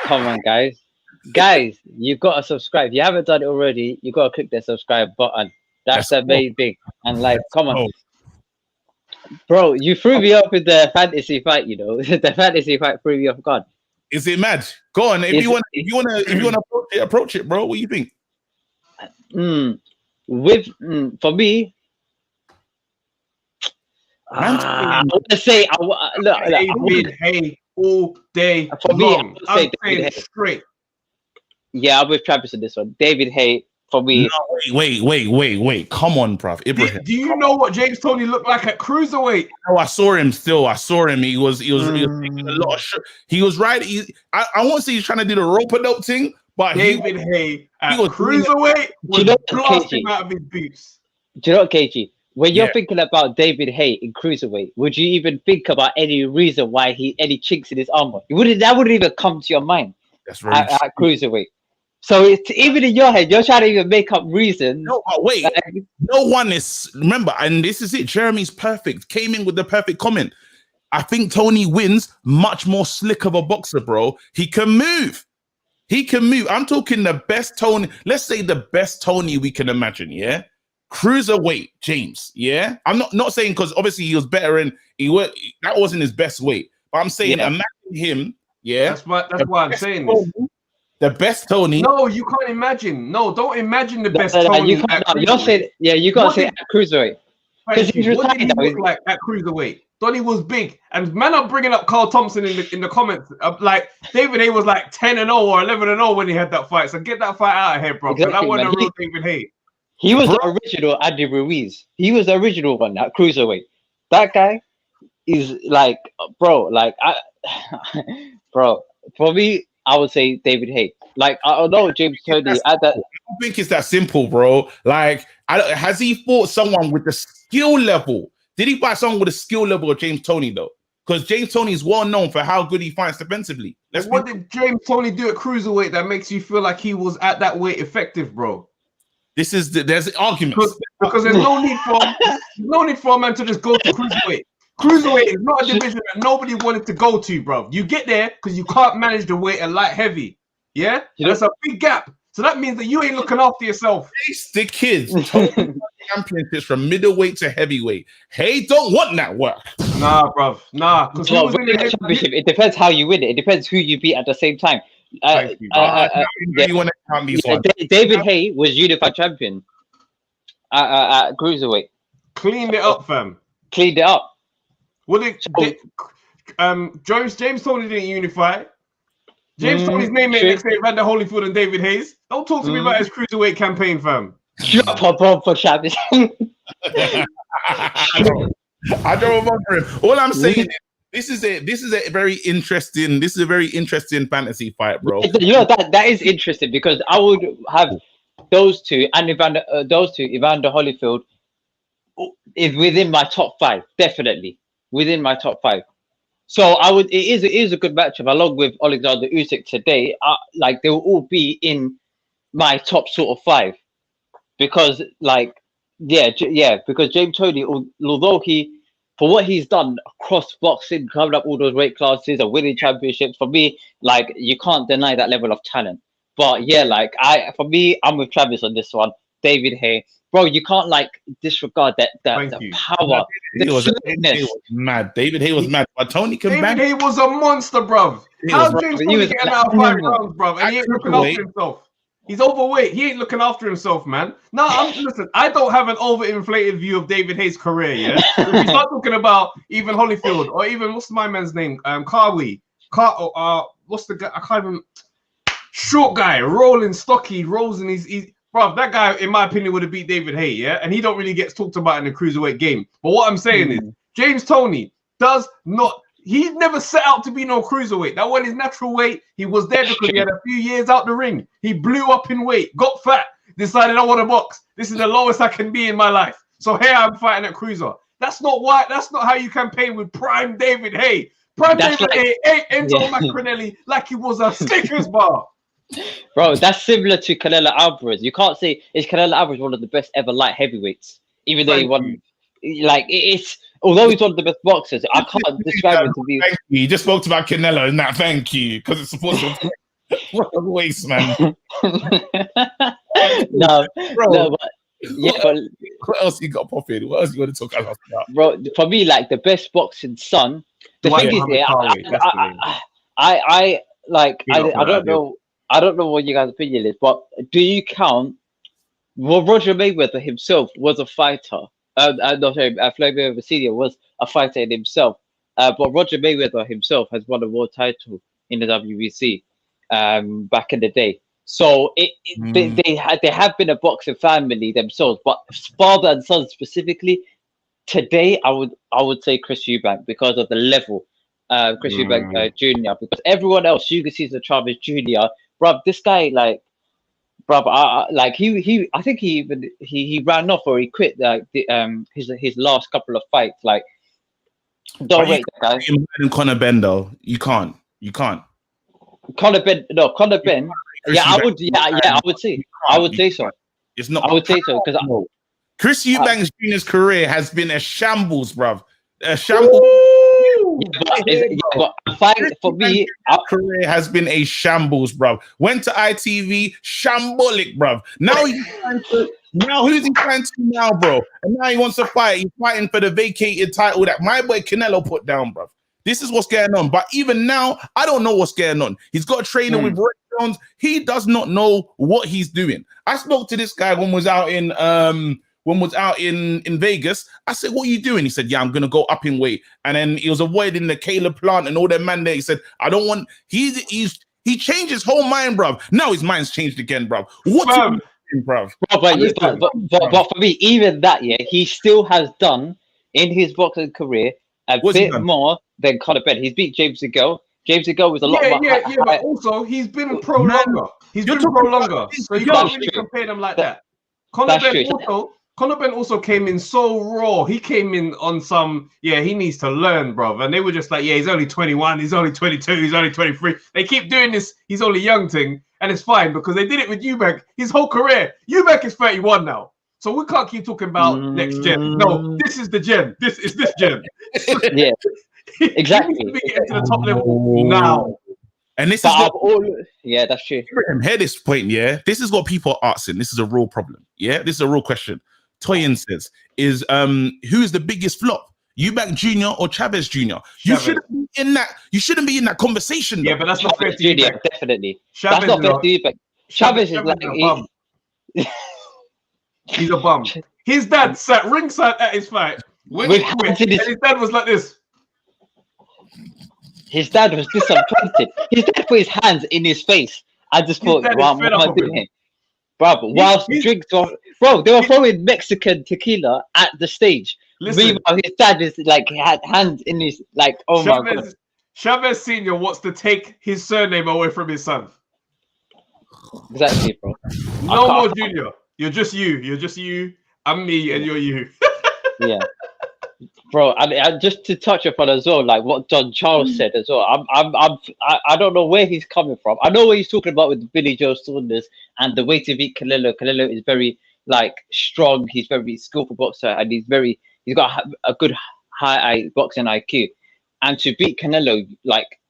Come on, guys. Guys, you've got to subscribe. If you haven't done it already, you've got to click the subscribe button. That's amazing. And come on. Bro, you threw me off with the fantasy fight, The fantasy fight threw me off guard. Is it mad? Go on. If you want to approach it, bro, what do you think? For me, I want to say, David Hay all day long. I'm saying straight. Yeah, I'm with Travis on this one. David Hay for me. No, wait. Come on, bruv. Ibrahim. Do you know what James Toney looked like at cruiserweight? No, I saw him still. He was taking a lot of shit. He was right. I won't say he's trying to do the rope-a-dope thing, but David Hay at cruiserweight was blasting out of his boots. Do you know what, KG? when you're thinking about David Hay in cruiserweight, would you even think about any reason why any chinks in his armor? That wouldn't even come to your mind. That's very at cruiserweight. So it's even in your head, you're trying to even make up reasons. No, but wait, no one is, remember, and this is it. Jeremy's perfect. Came in with the perfect comment. I think Tony wins much more slick of a boxer, bro. He can move. He can move. I'm talking the best Tony. Let's say the best Tony we can imagine. Yeah, cruiserweight James. Yeah, I'm not saying because obviously he was better and that wasn't his best weight. But I'm saying imagine him. Yeah, that's why I'm saying this. The best Tony. No, you can't imagine. No, don't imagine the best Tony. You can't. You're saying, you gotta say at cruiserweight because he's retired. What did he look like at cruiserweight? Donnie was big, and man, I'm bringing up Carl Thompson in the comments. Like David Hay was like 10-0 or 11-0 when he had that fight. So get that fight out of here, bro. Because that wasn't a real David Hay. He was the original Andy Ruiz. He was the original one at cruiserweight. That guy is like, bro. Like, bro. For me, I would say David Hay. Like, I don't know James Tony. I don't think it's that simple, bro. Like, has he fought someone with the skill level? Did he fight someone with a skill level of James Tony, though? Because James Tony is well known for how good he fights defensively. What did James Tony do at cruiserweight that makes you feel like he was at that weight effective, bro? There's arguments. Because there's no need for a man to just go to cruiserweight. Cruiserweight is not a division that nobody wanted to go to, bro. You get there because you can't manage the weight at light heavy. Yeah? That's a big gap. So that means that you ain't looking after yourself. The kids championships from middleweight to heavyweight. Hey, don't want that work. Nah, bro. Nah. Because championship, it depends how you win it. It depends who you beat at the same time. You want to count these ones. David Hay was unified champion at cruiserweight. Cleaned it up, fam. Cleaned it up. James Tony didn't unify. James Tony's name ain't next to Evander Holyfield and David Hayes. Don't talk to me about his cruiserweight campaign, fam. Shut up for champions. I don't remember him. All I'm saying is this is a very interesting fantasy fight, bro. You know that is interesting because I would have those two and Evander Holyfield is within my top 5, definitely within my top 5. So it is a good matchup along with Alexander Usyk today. Like they will all be in my top sort of 5 because because James Tony, although for what he's done across boxing, covered up all those weight classes and winning championships, for me, like you can't deny that level of talent. But yeah, like I'm with Travis on this one. David Hay. Bro, you can't disregard the power. David Hay was mad. David Hay was mad. But Tony can bang. David Hay was a monster, bro. How James Tony getting out of 5 rounds, bro? And he ain't looking after himself. He's overweight. He ain't looking after himself, man. No, listen, I don't have an overinflated view of David Hay's career, yeah? If we start talking about even Holyfield or even, what's my man's name? What's the guy? I can't even... Short guy, rolling, stocky, rolls in his... Bro, that guy, in my opinion, would have beat David Hay, yeah? And he don't really get talked about in the cruiserweight game. But what I'm saying is, James Tony does not... He never set out to be no cruiserweight. That wasn't his natural weight. He was there because he had a few years out the ring. He blew up in weight, got fat, decided I want to box. This is the lowest I can be in my life. So here I'm fighting at cruiser. That's not how you campaign with prime David Hay. David Hay ain't Enzo Macronelli like he was a Snickers bar. Bro, that's similar to Canelo Alvarez. You can't say is Canelo Alvarez one of the best ever light heavyweights, even though he won. Like it's although he's one of the best boxers, I can't describe it to be. Thank you. You just spoke about Canelo and that. Thank you, because it's supposed to. What a waste, man. No, but yeah, but what else you got popping? What else you want to talk about? Bro, for me, like the best boxing son. The thing is, I don't know. I don't know what you guys' opinion is, but do you count? Well, Roger Mayweather himself was a fighter. Floyd Mayweather Sr. was a fighter in himself. But Roger Mayweather himself has won a world title in the WBC back in the day. So they have been a boxing family themselves, but father and son specifically. Today, I would say Chris Eubank because of the level. Chris Eubank Jr. Because everyone else, you can see the Travis Jr. Bro, this guy Bro, like I think he ran off or he quit like his last couple of fights. Like, don't rate that guy. Conor Ben though, you can't. Conor Ben, yeah, I would, I would say so. It's not. I would say so because Chris Eubank Jr.'s career has been a shambles, bruv. A shambles. But for me, our career has been a shambles, bruv. Went to ITV, shambolic, bruv. Now who's he trying to now, bro? And now he wants to fight. He's fighting for the vacated title that my boy Canelo put down, bruv. This is what's going on. But even now, I don't know what's going on. He's got a trainer with Roy Jones. He does not know what he's doing. I spoke to this guy when was out in Vegas. I said, what are you doing? He said, yeah, I'm going to go up in weight. And then he was avoiding the Caleb Plant and all that man there. He said, I don't want, he changed his whole mind, bruv. Now his mind's changed again, bruv. What you doing, bruv? But for me, even that, yeah, he still has done in his boxing career a bit more than Conor Ben. He's beat James DeGale. James DeGale was a lot more. But also he's been pro longer. He's been pro longer. So you can't really compare them like that. Conor Ben also came in so raw. He came in on some, he needs to learn, bro. And they were just like, he's only 21, he's only 22, he's only 23. They keep doing this, he's only young thing, and it's fine because they did it with Eubank his whole career. Eubank is 31 now. So we can't keep talking about next gen. No, this is the gen. This is this gen. Yeah, exactly. He needs to be getting to the top level now. And this is that's true. Hear this point, this is what people are asking. This is a real problem. This is a real question. Toyin says, is who is the biggest flop? Eubank Jr. or Chavez Jr.? You shouldn't be in that. You shouldn't be in that conversation. Yeah, but that's not fair to Eubank. Definitely. Chavez, that's not fair to Eubank. Chavez is like a bum. He's a bum. His dad sat ringside at his fight. When he quit, and his dad was like this. His dad was disappointed. His dad put his hands in his face. I just thought, wow, what am I doing here? Bro, whilst drinks were, they were throwing Mexican tequila at the stage. Meanwhile, his dad is like had hands in his my god. Chavez Senior wants to take his surname away from his son. Exactly, bro. No more Junior. You're just you. You're just you. I'm me, and you're you. Yeah. Bro, and just to touch upon as well, like what John Charles said as well. I don't know where he's coming from. I know what he's talking about with Billy Joe Saunders and the way to beat Canelo. Canelo is very strong. He's very skillful boxer, and he's got a good high boxing IQ. And to beat Canelo,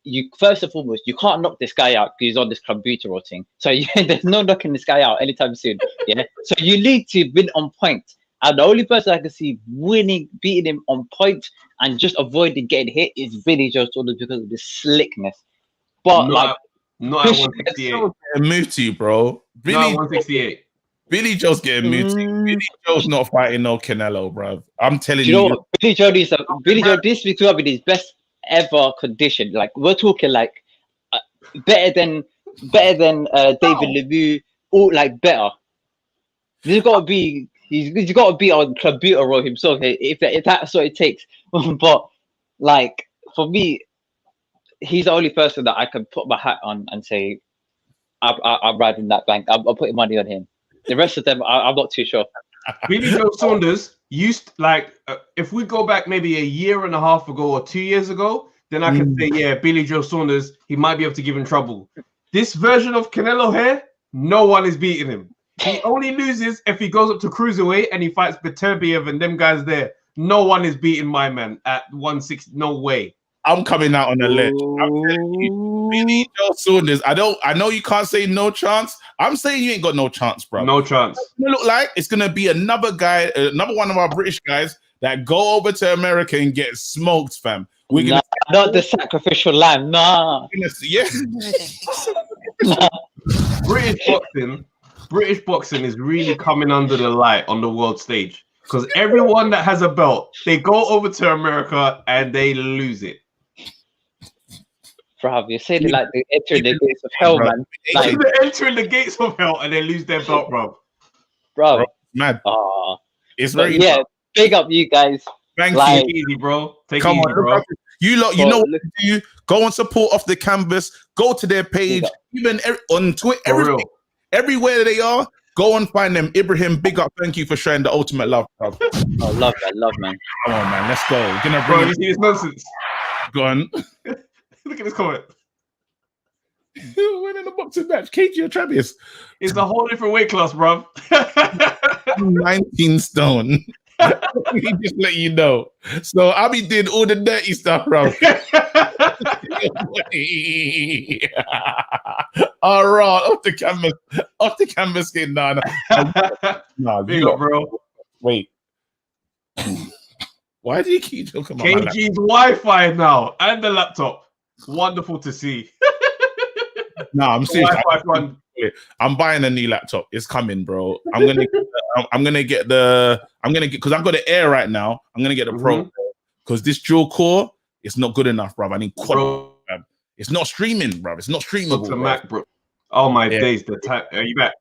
you first and foremost, you can't knock this guy out because he's on this computer thing. So there's no knocking this guy out anytime soon. Yeah. So you need to win on point. And the only person I can see beating him on point and just avoiding getting hit is Billy Joe Saunders because of the slickness. But not at 168. Move to you, bro. Not at 168. Billy Joe's getting moved to. Billy Joe's not fighting no Canelo, bro. I'm telling you. You know what? Billy Joe needs this week to have in his best ever condition. Like we're talking better than David Lemieux, or better. He's got to be. He's got to be on computer row himself if that's what it takes. But for me, he's the only person that I can put my hat on and say I'm riding that bank. I'm putting money on him. The rest of them, I'm not too sure. Billy Joe Saunders used if we go back maybe a year and a half ago or 2 years ago, then I can say Billy Joe Saunders, he might be able to give him trouble. This version of Canelo here, no one is beating him. He only loses if he goes up to cruiserweight and he fights Beterbiev and them guys there. No one is beating my man at 160. No way. I'm coming out on the ledge. I'm telling you, Billy Joe Saunders. I know you can't say no chance. I'm saying you ain't got no chance, bro. No chance. It's gonna look like it's gonna be another guy, another one of our British guys that go over to America and get smoked, fam. We're gonna not the sacrificial lamb. Nah. British boxing is really coming under the light on the world stage because everyone that has a belt, they go over to America and they lose it. Bro, you're saying like they're entering the gates of hell, man. They're entering the gates of hell and they lose their belt, bro. Mad. It's very big up you guys. Thank you. Easy, bro. Take it easy, bro. You know what to do. Go and support Off the Canvas. Go to their page, even on Twitter. everywhere they are. Go and find them. Ibrahim, big up. Thank you for showing the ultimate love, bro. Oh, love man. Come on, man. Let's go. We're gonna Bro, bring you see this nonsense? Go on. Look at this comment. Winning the boxing match. KG or Travis? It's a whole different weight class, bro. 19 stone. He just let you know. So I'll be doing all the dirty stuff, bro. All right, off the canvas game. No, Big up, bro. Wait. Why do you keep talking about KG's Wi-Fi now and the laptop? Wonderful to see. No, I'm serious. I'm buying a new laptop. It's coming, bro. I'm gonna get because I've got the Air right now. I'm gonna get the Pro because this dual core is not good enough, bro. I need quality. It's not streaming, bro. It's not streamable. To Mac, bro. Oh my days! The time. Are you back?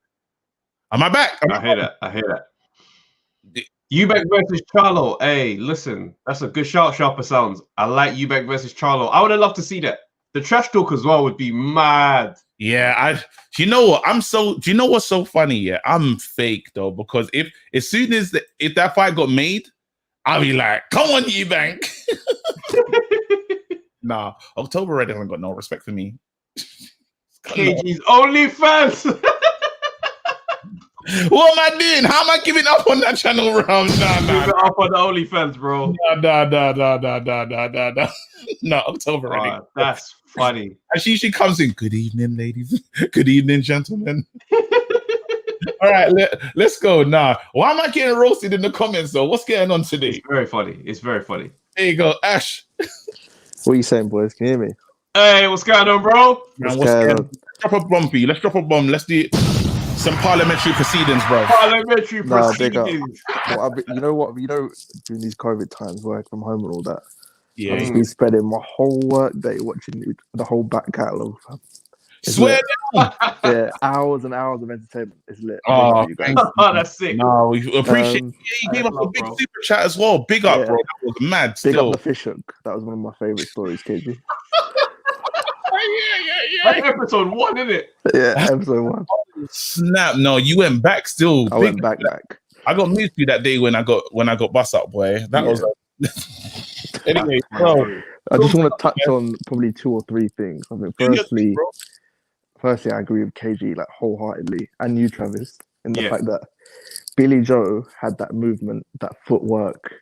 Am I back? I hear that. Eubank versus Charlo. Hey, listen, that's a good shout. Sharper sounds. I like Eubank versus Charlo. I would have loved to see that. The trash talk as well would be mad. Yeah, you know what? Do you know what's so funny? Yeah, I'm fake though, because as soon as if that fight got made, I'll be like, come on, Eubank. Nah, October Red hasn't got no respect for me. KG's OnlyFans. What am I doing? How am I giving up on that channel, bro? Give it up on the OnlyFans, bro. No, October Red. That's funny. And she comes in. Good evening, ladies. Good evening, gentlemen. All right, let's go now. Why am I getting roasted in the comments though? What's going on today? It's very funny. There you go, Ash. What are you saying, boys? Can you hear me? Hey, what's going on, bro? Man, what's going on? Drop a bomb for you. Let's drop a bomb. Let's do some parliamentary proceedings, bro. Parliamentary proceedings. You know what? During these COVID times, work from home and all that. Yeah. I've just been spending my whole work day watching the whole back catalogue. Swear down. Yeah, hours and hours of entertainment. It's lit. Oh, that's sick. No, we appreciate it. You gave us a big super chat as well. Big up, bro. That was mad. Big up the fish hook. That was one of my favorite stories, KG. That's episode 1, isn't it? Yeah, episode 1. Snap! No, you went back still. I went back. I got moved to that day when I got bust up, boy. That was. Anyway, bro. I just want to touch on probably 2 or 3 things. I think firstly, I agree with KG like wholeheartedly, and you, Travis, in the fact that Billy Joe had that movement, that footwork.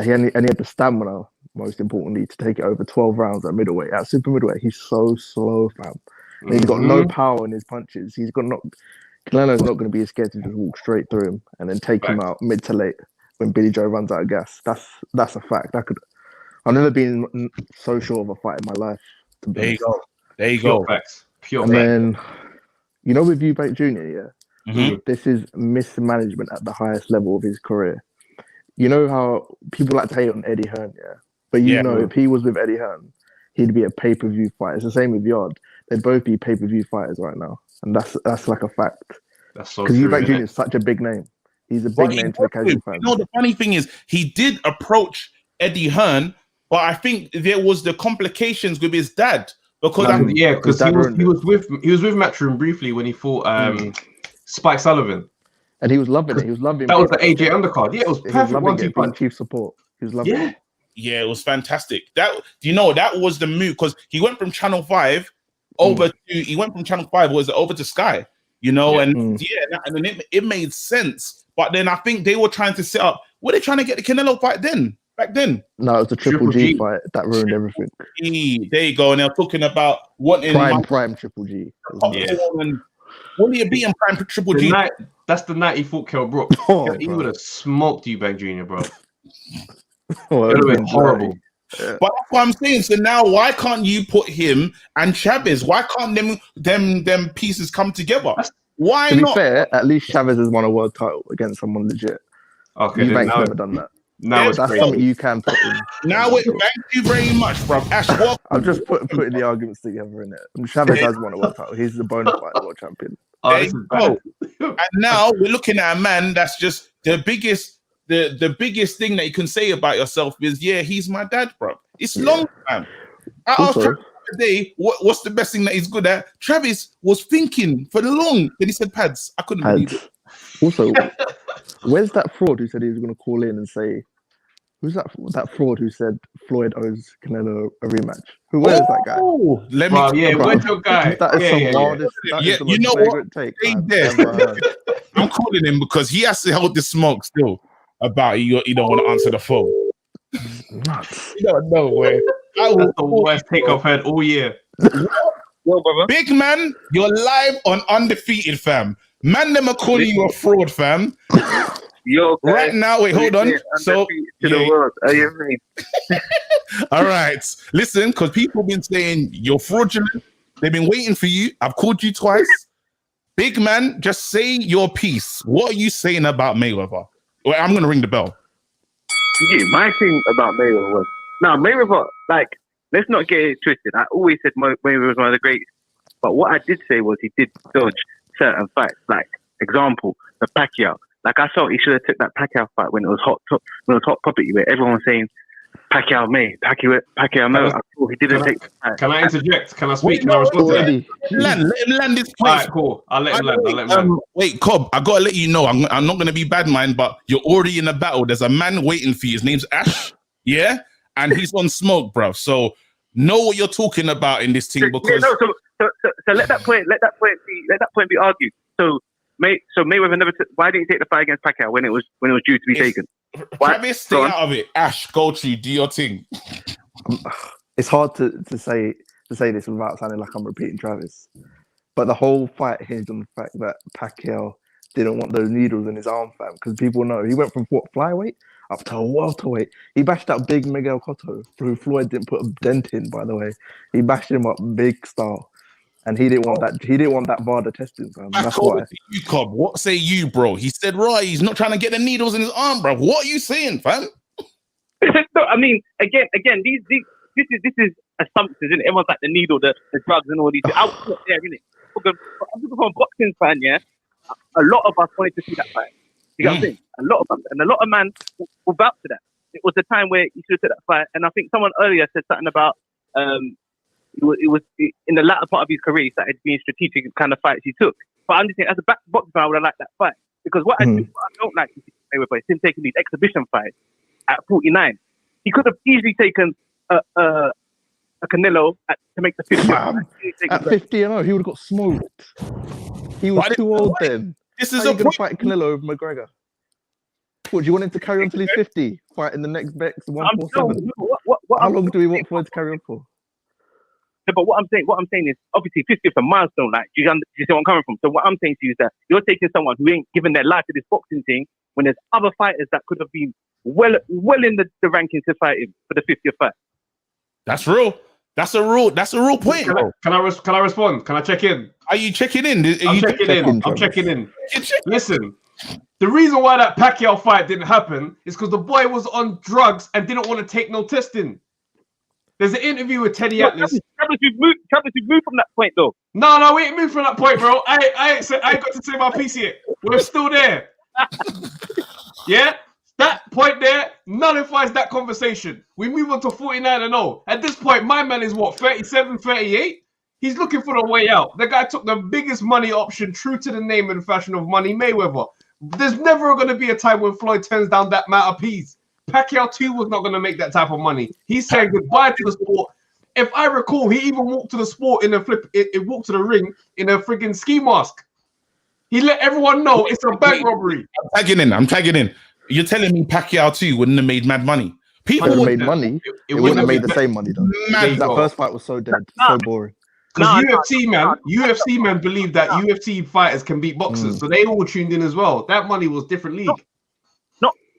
He had the stamina, most importantly, to take it over 12 rounds at middleweight. At super middleweight, he's so slow, fam. And he's got no power in his punches. Canelo's not going to be scared to just walk straight through him and then take him out mid to late when Billy Joe runs out of gas. That's a fact. I've never been so sure of a fight in my life. There you go. Facts. Pure and facts. then, with Eubank Jr., this is mismanagement at the highest level of his career. You know how people like to hate on Eddie Hearn, but if he was with Eddie Hearn, he'd be a pay-per-view fight. It's the same with Yard. They'd both be pay-per-view fighters right now, and that's like a fact. That's so because true. Eubank Jr. is such a big name. He's a big name to the casual fans. You know, the funny thing is, he did approach Eddie Hearn, but I think there was the complications with his dad because he was with Matchroom briefly when he fought Spike Sullivan. And he was loving it. He was loving that was the AJ undercard. Yeah, it was perfect. One chief support. He was loving it. Yeah, it was fantastic. That was the move because he went from Channel 5 over to Sky. And then it made sense. But then I think they were trying to set up. Were they trying to get the Canelo fight back then? No, it was the Triple G fight that ruined everything. There you go. And they're talking about wanting prime Triple G. Will he beat him prime Triple G? That's the night he fought Kell Brook. He would have smoked Eubank Jr., bro. It would have been horrible. Yeah. But that's what I'm saying. So now, why can't you put him and Chavez? Why can't them pieces come together? Why not? To be fair, at least Chavez has won a world title against someone legit. Okay, Eubank's never done that. Now that's something you can put in. Thank you very much, bro. Ash, I'm just putting the arguments together in it. Chavez has won a world title. He's the bona fide world champion. And now we're looking at a man that's just the biggest thing that you can say about yourself is, he's my dad, bro. It's long time. Out of the day, what's the best thing that he's good at? Travis was thinking for the long. Then he said pads. I couldn't believe it. Also, where's that fraud who said he was going to call in and say, who's that fraud who said Floyd owes Canelo a rematch? Where's that guy? Let me. Where's your guy? That is some wildest. That is the you know what? take. I'm calling him because he has to hold the smoke still about you don't want to answer the phone. Nuts. You don't know where. That's the worst take I've heard all year. Yo, brother. Big man, you're live on Undefeated, fam. Man, them are calling you a fraud, fam. Yo, guys, right now, wait, hold on. So, to the world. Are you mean? All right, listen, because people been saying you're fraudulent. They've been waiting for you. I've called you twice. Big man, just say your piece. What are you saying about Mayweather? Well, I'm gonna ring the bell. Yeah, my thing about Mayweather was Mayweather. Like, let's not get it twisted. I always said Mayweather was one of the greatest. But what I did say was he did dodge certain fights. Like, example, the Pacquiao. Like, I thought he should have took that Pacquiao fight when it was hot topic, where everyone was saying Pacquiao May. I thought he didn't take the fight. Can I interject? Can I speak? Can I respond to that? Let him land this place. All right, cool. I'll let him land. Wait, Cobb, I gotta let you know, I'm not gonna be bad man, but you're already in a battle. There's a man waiting for you. His name's Ash, yeah, and he's on smoke, bro. So know what you're talking about in this thing because. So let that point be argued. So Mayweather never. Why didn't he take the fight against Pacquiao when it was due to be taken? Travis, stay out of it. Ash, go to do your thing. It's hard to say this without sounding like I'm repeating Travis, but the whole fight hinged on the fact that Pacquiao didn't want those needles in his arm, fam. Because people know he went from flyweight up to a welterweight. He bashed out big Miguel Cotto, who Floyd didn't put a dent in, by the way. He bashed him up big style. And he didn't want that. He didn't want that VAR testing. That's why. You, Cobb. What say you, bro? He said, right, he's not trying to get the needles in his arm, bro. What are you saying, fam? No, I mean, again, this is assumptions, isn't it? Everyone's like the needle, the drugs, and all these. I was not there, innit? I'm just a boxing fan, yeah. A lot of us wanted to see that fight. You know what I'm saying? A lot of them, and a lot of man will vouch to that. It was the time where he should have took that fight, and I think someone earlier said something about. It was in the latter part of his career, he started being strategic in kind of fights he took. But I'm just saying, as a boxing fan, I would have liked that fight. Because what I don't like is him taking these exhibition fights at 49. He could have easily taken a Canelo to make the 50. At 50, he would have got smoked. He was too old then. This is going to fight Canelo over McGregor. What, do you want him to carry on till he's 50? Fight in the next Bex 147? How long do we want Floyd to carry on for? Yeah, but what I'm saying is obviously 50 is a milestone. Like, do you see where I'm coming from? So what I'm saying to you is that you're taking someone who ain't given their life to this boxing thing when there's other fighters that could have been well in the rankings to fight him for the 50th fight. That's real. That's a real point. Can I respond? Can I check in? Are you checking in? I'm checking in. Listen, the reason why that Pacquiao fight didn't happen is because the boy was on drugs and didn't want to take no testing. There's an interview with Teddy Atlas. Travis, we've moved from that point, though. No, we ain't moved from that point, bro. I got to say my piece here. We're still there. Yeah? That point there nullifies that conversation. We move on to 49-0. At this point, my man is what, 37, 38? He's looking for the way out. The guy took the biggest money option, true to the name and fashion of Money Mayweather. There's never going to be a time when Floyd turns down that amount of peas. Pacquiao too was not going to make that type of money. He's saying goodbye to the sport. If I recall, he even walked to the sport in a flip. It walked to the ring in a friggin' ski mask. He let everyone know it's a bank robbery. I'm tagging in. You're telling me Pacquiao too wouldn't have made mad money? People would have made money. It wouldn't have made the same money though. That first fight was so dead, so boring. Because UFC man believe that UFC fighters can beat boxers, so they all tuned in as well. That money was different league.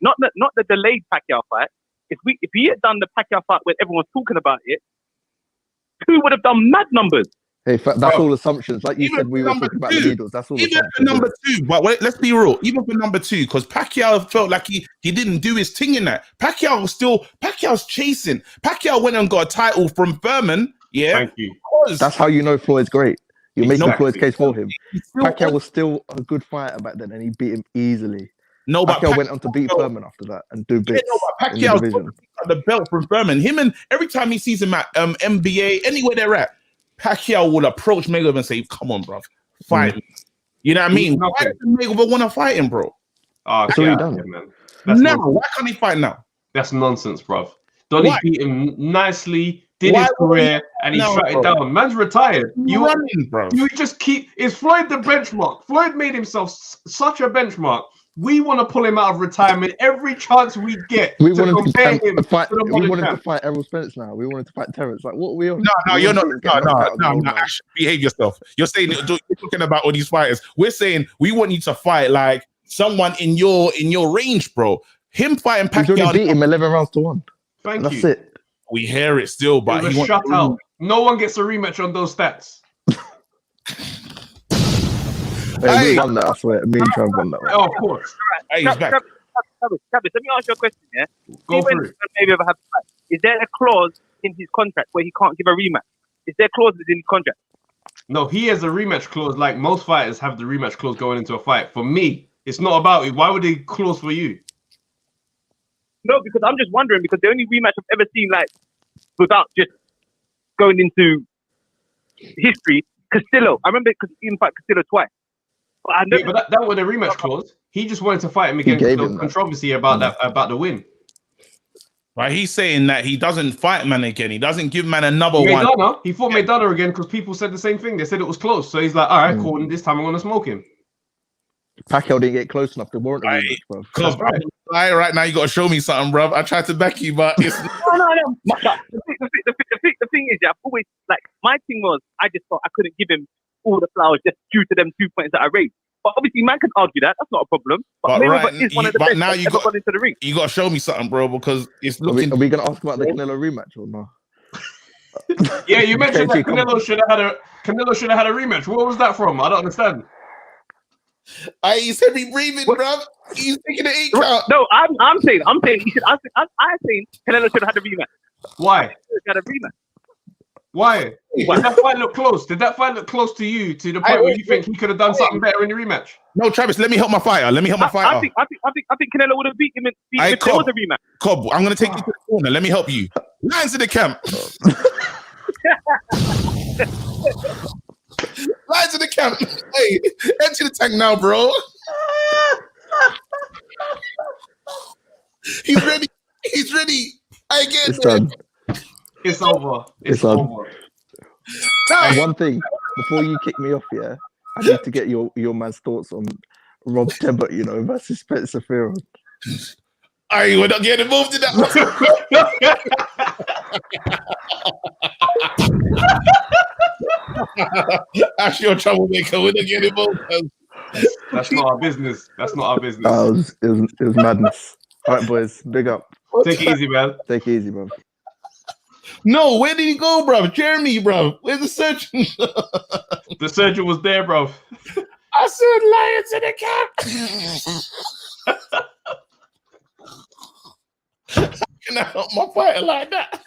Not the delayed Pacquiao fight. If he had done the Pacquiao fight when everyone's talking about it, who would have done mad numbers? Hey, that's all assumptions. Like you said, we were talking about the needles. That's all even for number two. But let's be real. Even for number two, because Pacquiao felt like he didn't do his thing in that. Pacquiao's chasing. Pacquiao went and got a title from Furman. Yeah. Thank you. That's how you know Floyd's great. You're making Floyd's case for him. Pacquiao was still a good fighter back then, and he beat him easily. No, but Pacquiao went on to beat Furman after that and do bits in the Pacquiao division. The belt from Furman. Him, and every time he sees him at NBA, anywhere they're at, Pacquiao will approach Mayweather and say, "Come on, bro, fight me." You know what I mean? Why does Mayweather want to fight him, bro? It's already done, man. Now, why can't he fight now? That's nonsense, bro. Donnie beat him nicely, did his career, and he shut it down. Man's retired. You running, bro. You just keep. Is Floyd the benchmark? Floyd made himself such a benchmark. We want to pull him out of retirement every chance we get. We wanted to fight. We wanted to fight Errol Spence now. We wanted to fight Terrence. Like, what are we on? No, you're not. No. Ash, behave yourself. You're saying you're talking about all these fighters. We're saying we want you to fight like someone in your range, bro. Him fighting Pacquiao. He's already beat him 11 rounds to 1. That's it. We hear it still, but he shut out. No one gets a rematch on those stats. We won that, I swear. Me and Trav won that. Oh, of course. Hey, he's back. Travis, let me ask you a question, yeah? Go for it. Is there a clause in his contract where he can't give a rematch? Is there clauses in his contract? No, he has a rematch clause. Like most fighters have the rematch clause going into a fight. For me, it's not about it. Why would they clause for you? No, because I'm just wondering, because the only rematch I've ever seen, like, without just going into history, Castillo. I remember because he fought Castillo twice. But I never... but that was a rematch clause. He just wanted to fight him again because there was controversy about the win. Right, he's saying that he doesn't fight man again. He doesn't give man another one. He fought Maidana again because people said the same thing. They said it was close. So he's like, all right, cool. And this time I'm going to smoke him. Pacquiao didn't get close enough to warrant a rematch, bro. Right now, you got to show me something, bro. I tried to back you, but it's... No. The thing is, I've always, like, my thing was, I just thought I couldn't give him all the flowers just due to them 2 points that I raised. But obviously, man can argue that. That's not a problem. But is one of the best now ever gone into the ring. You got to show me something, bro, because it's looking... Are we going to ask about the Canelo rematch or no? Yeah, you mentioned that Canelo should have had a rematch. Where was that from? I don't understand. He's heavy breathing, bro. He's taking an 8 count. No, I'm saying he should. I'm saying Canelo should have had a rematch. Why? Had a rematch. Why? Did that fight look close? Did that fight look close to you to the point where you think he could have done something better in the rematch? No, Travis, let me help my fighter. I think Canelo would have beat him if there was a rematch. Cobb, I'm going to take you to the corner. Let me help you. Lines to the camp. Lines to the camp. Hey, empty the tank now, bro. He's ready. He's ready. I get it. Done. It's over. It's over. And one thing, before you kick me off, yeah, I need to get your man's thoughts on Rob Tebbutt, versus Spencer Fearon. We're not getting involved in that. That's your troublemaker. We're not getting involved. That's not our business. That's not our business. It was madness. All right, boys, big up. Take it easy, man. Take it easy, bro. No, where did he go, bro? Jeremy, bro. Where's the surgeon? The surgeon was there, bro. I said lions in the camp. How can I help my fighter like that?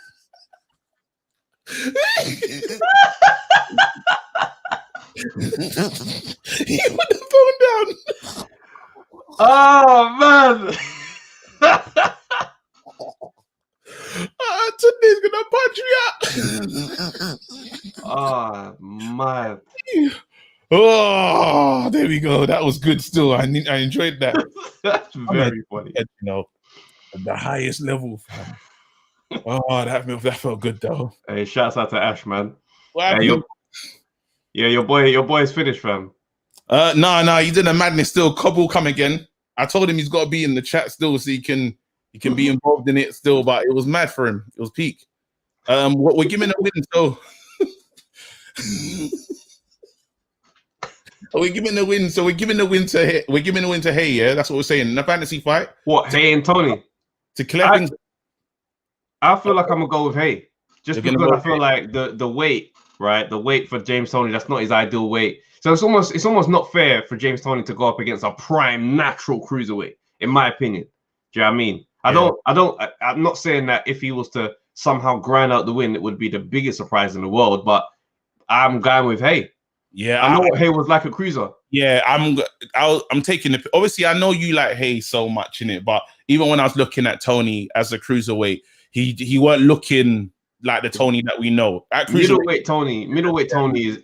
He put the phone down. Oh, man. Today's gonna punch me out. Oh, man. Oh, there we go. That was good still. I enjoyed that. That's very funny. At the highest level, fam. Oh, that felt good though. Hey, shouts out to Ash, man. Hey, your boy's finished, fam. No, he did a madness still. Cobb will come again. I told him he's got to be in the chat still so he can be involved in it still, but it was mad for him. It was peak. We're giving a win, so we're giving the win. So we're giving the win to Hay. Yeah, that's what we're saying. In a fantasy fight. What, Hay and Tony? To clear things. I feel like I'm gonna go with Hay, just because I feel like the weight, right? The weight for James Toney, that's not his ideal weight. So it's almost not fair for James Toney to go up against a prime natural cruiserweight, in my opinion. Do you know what I mean? I'm not saying that if he was to somehow grind out the win, it would be the biggest surprise in the world, but I'm going with Hay. Yeah, I know what Hay was like a cruiser. Yeah, I'm taking it. Obviously, I know you like Hay so much in it, but even when I was looking at Tony as a cruiserweight, he weren't looking like the Tony that we know. Middleweight Tony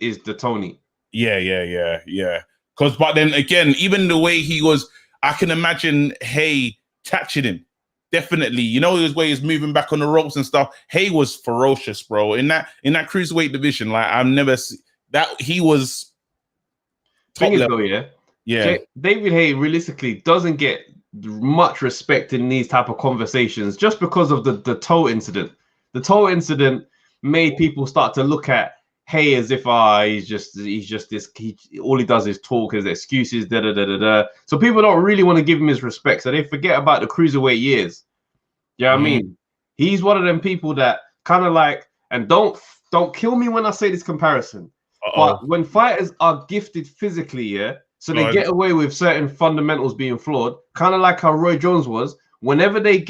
is the Tony. Yeah. But then again, even the way he was, I can imagine Hay catching him. Definitely, you know, his way he's moving back on the ropes and stuff. Hay was ferocious, bro. In that cruiserweight division, like I've never seen that. He was. Thing is though, yeah. David Hay realistically doesn't get much respect in these type of conversations just because of the toe incident. The toe incident made people start to look at Hay as if he's just this. All he does is talk, his excuses, da. So people don't really want to give him his respect. So they forget about the cruiserweight years. You know what I mean? He's one of them people that kind of like, and don't kill me when I say this comparison. But when fighters are gifted physically, so they get away with certain fundamentals being flawed, kind of like how Roy Jones was. Whenever they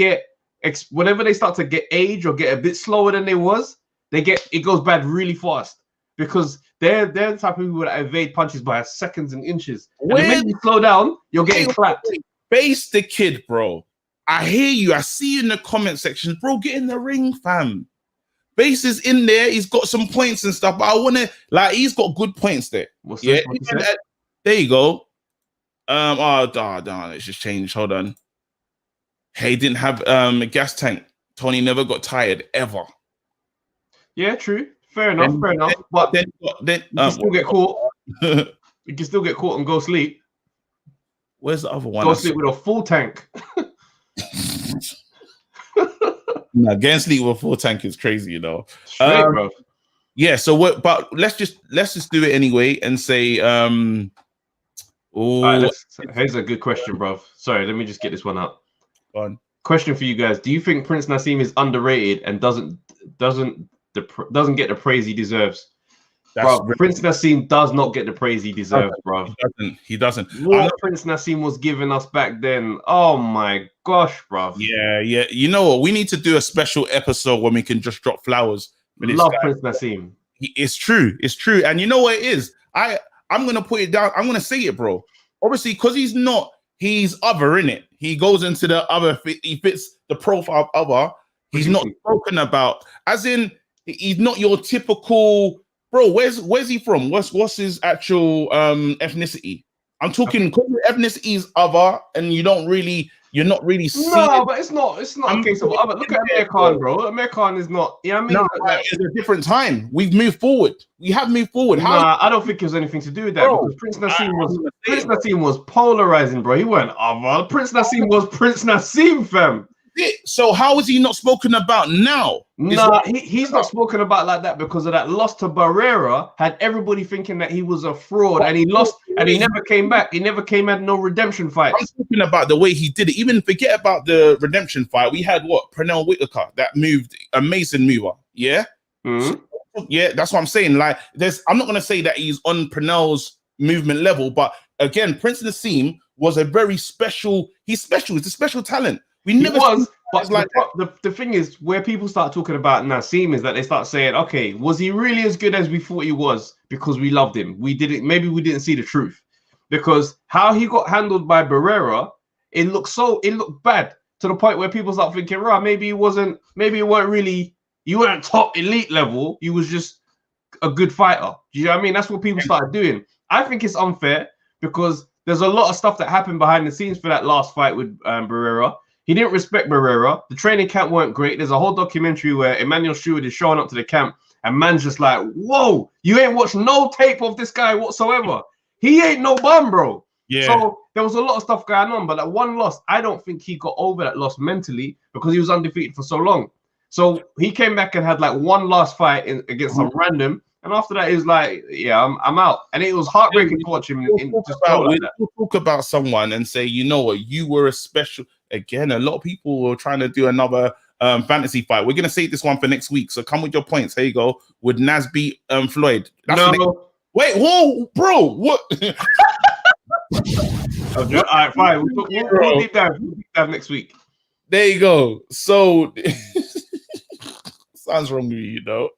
start to get age or get a bit slower than they was, it goes bad really fast because they're the type of people that evade punches by seconds and inches. And the minute you slow down, you're getting clapped. Face the kid, bro. I hear you. I see you in the comment section, bro. Get in the ring, fam. Base is in there. He's got some points and stuff, but I want to he's got good points there. There you go. It's just changed. Hold on. Hey, didn't have a gas tank. Tony never got tired ever. Yeah, true. Fair enough. But then you can still get caught. You can still get caught and go sleep. Where's the other one? Go sleep with a full tank. No, getting sleep with a full tank is crazy, you know. Straight, bro. Yeah, so what? But let's just do it anyway and say. Here's a good question, bro. Sorry, let me just get this one out. Go on. Question for you guys: do you think Prince Naseem is underrated and doesn't get the praise he deserves? Bro, Prince Naseem does not get the praise he deserves, bro. He doesn't. What Prince Naseem was giving us back then, oh my gosh, bro. Yeah. You know what? We need to do a special episode when we can just drop flowers. Love Prince Naseem. It's true. And you know what it is? I'm gonna put it down. I'm gonna say it, bro. Obviously, because he's other in it. He goes into the other. He fits the profile of other. He's not spoken about, as in he's not your typical. Bro, where's he from? What's his actual ethnicity? I'm talking because ethnicity is other, and you're not really No, but it's not a case of other. Look at Amir Khan, bro. Amir Khan is not. Yeah, I mean, it's a different time. We've moved forward. We have moved forward. I don't think it was anything to do with that. Bro, because Prince Naseem was polarizing, bro. He weren't other. Prince Naseem was Prince Naseem, fam. So how is he not spoken about now? He's not spoken about like that because of that loss to Barrera had everybody thinking that he was a fraud and he lost and he never came back. He never came at no redemption fight. I'm talking about the way he did it. Even forget about the redemption fight. We had Pernell Whitaker that moved, amazing mover. Yeah. Mm-hmm. Yeah, that's what I'm saying. Like, I'm not gonna say that he's on Pernell's movement level, but again, Prince Naseem was a very special. He's special. He's a special talent. We never was, but like the thing is, where people start talking about Naseem is that they start saying, okay, was he really as good as we thought he was because we loved him? Maybe we didn't see the truth. Because how he got handled by Barrera, it looked bad to the point where people start thinking, right, maybe you weren't top elite level, you was just a good fighter. Do you know what I mean? That's what people started doing. I think it's unfair because there's a lot of stuff that happened behind the scenes for that last fight with Barrera. He didn't respect Barrera. The training camp weren't great. There's a whole documentary where Emmanuel Stewart is showing up to the camp and man's just like, whoa, you ain't watched no tape of this guy whatsoever. He ain't no bum, bro. Yeah. So there was a lot of stuff going on, but that one loss, I don't think he got over that loss mentally because he was undefeated for so long. So he came back and had like one last fight against some random. And after that, he was like, yeah, I'm out. And it was heartbreaking to watch him. We'll talk about someone and say, you know what, you were a special. Again, a lot of people were trying to do another fantasy fight. We're going to save this one for next week. So come with your points. Here you go. Would Nas beat Floyd? Wait, whoa, bro. What? Okay, all right, fine. We'll deep dive next week. There you go. So, sounds wrong with you, you know.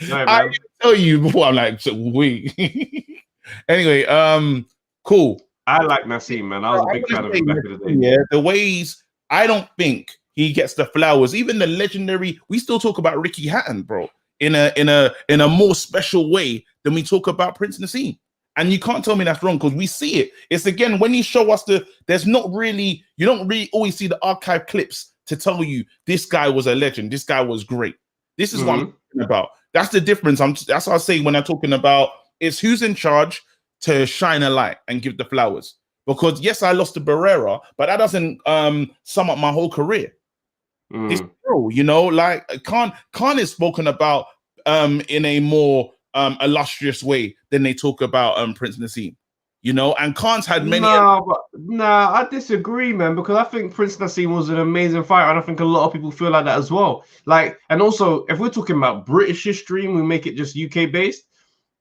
No, I tell you before I'm like, so wait. Anyway, cool. I like Nassim, man. I was a big fan of him back in the day. Yeah, the ways I don't think he gets the flowers. Even the legendary, we still talk about Ricky Hatton, bro, in a more special way than we talk about Prince Nassim. And you can't tell me that's wrong because we see it. It's again when you show us there's not really, you don't really always see the archive clips to tell you this guy was a legend, this guy was great. This is what I'm talking about. That's the difference. That's what I say when I'm talking about it's who's in charge to shine a light and give the flowers. Because yes, I lost to Barrera, but that doesn't sum up my whole career. It's true, you know, like Khan is spoken about in a more illustrious way than they talk about Prince Nassim, you know, and Khan's had many. Nah, I disagree, man, because I think Prince Nassim was an amazing fighter, and I think a lot of people feel like that as well. Like, and also, if we're talking about British history and we make it just UK based,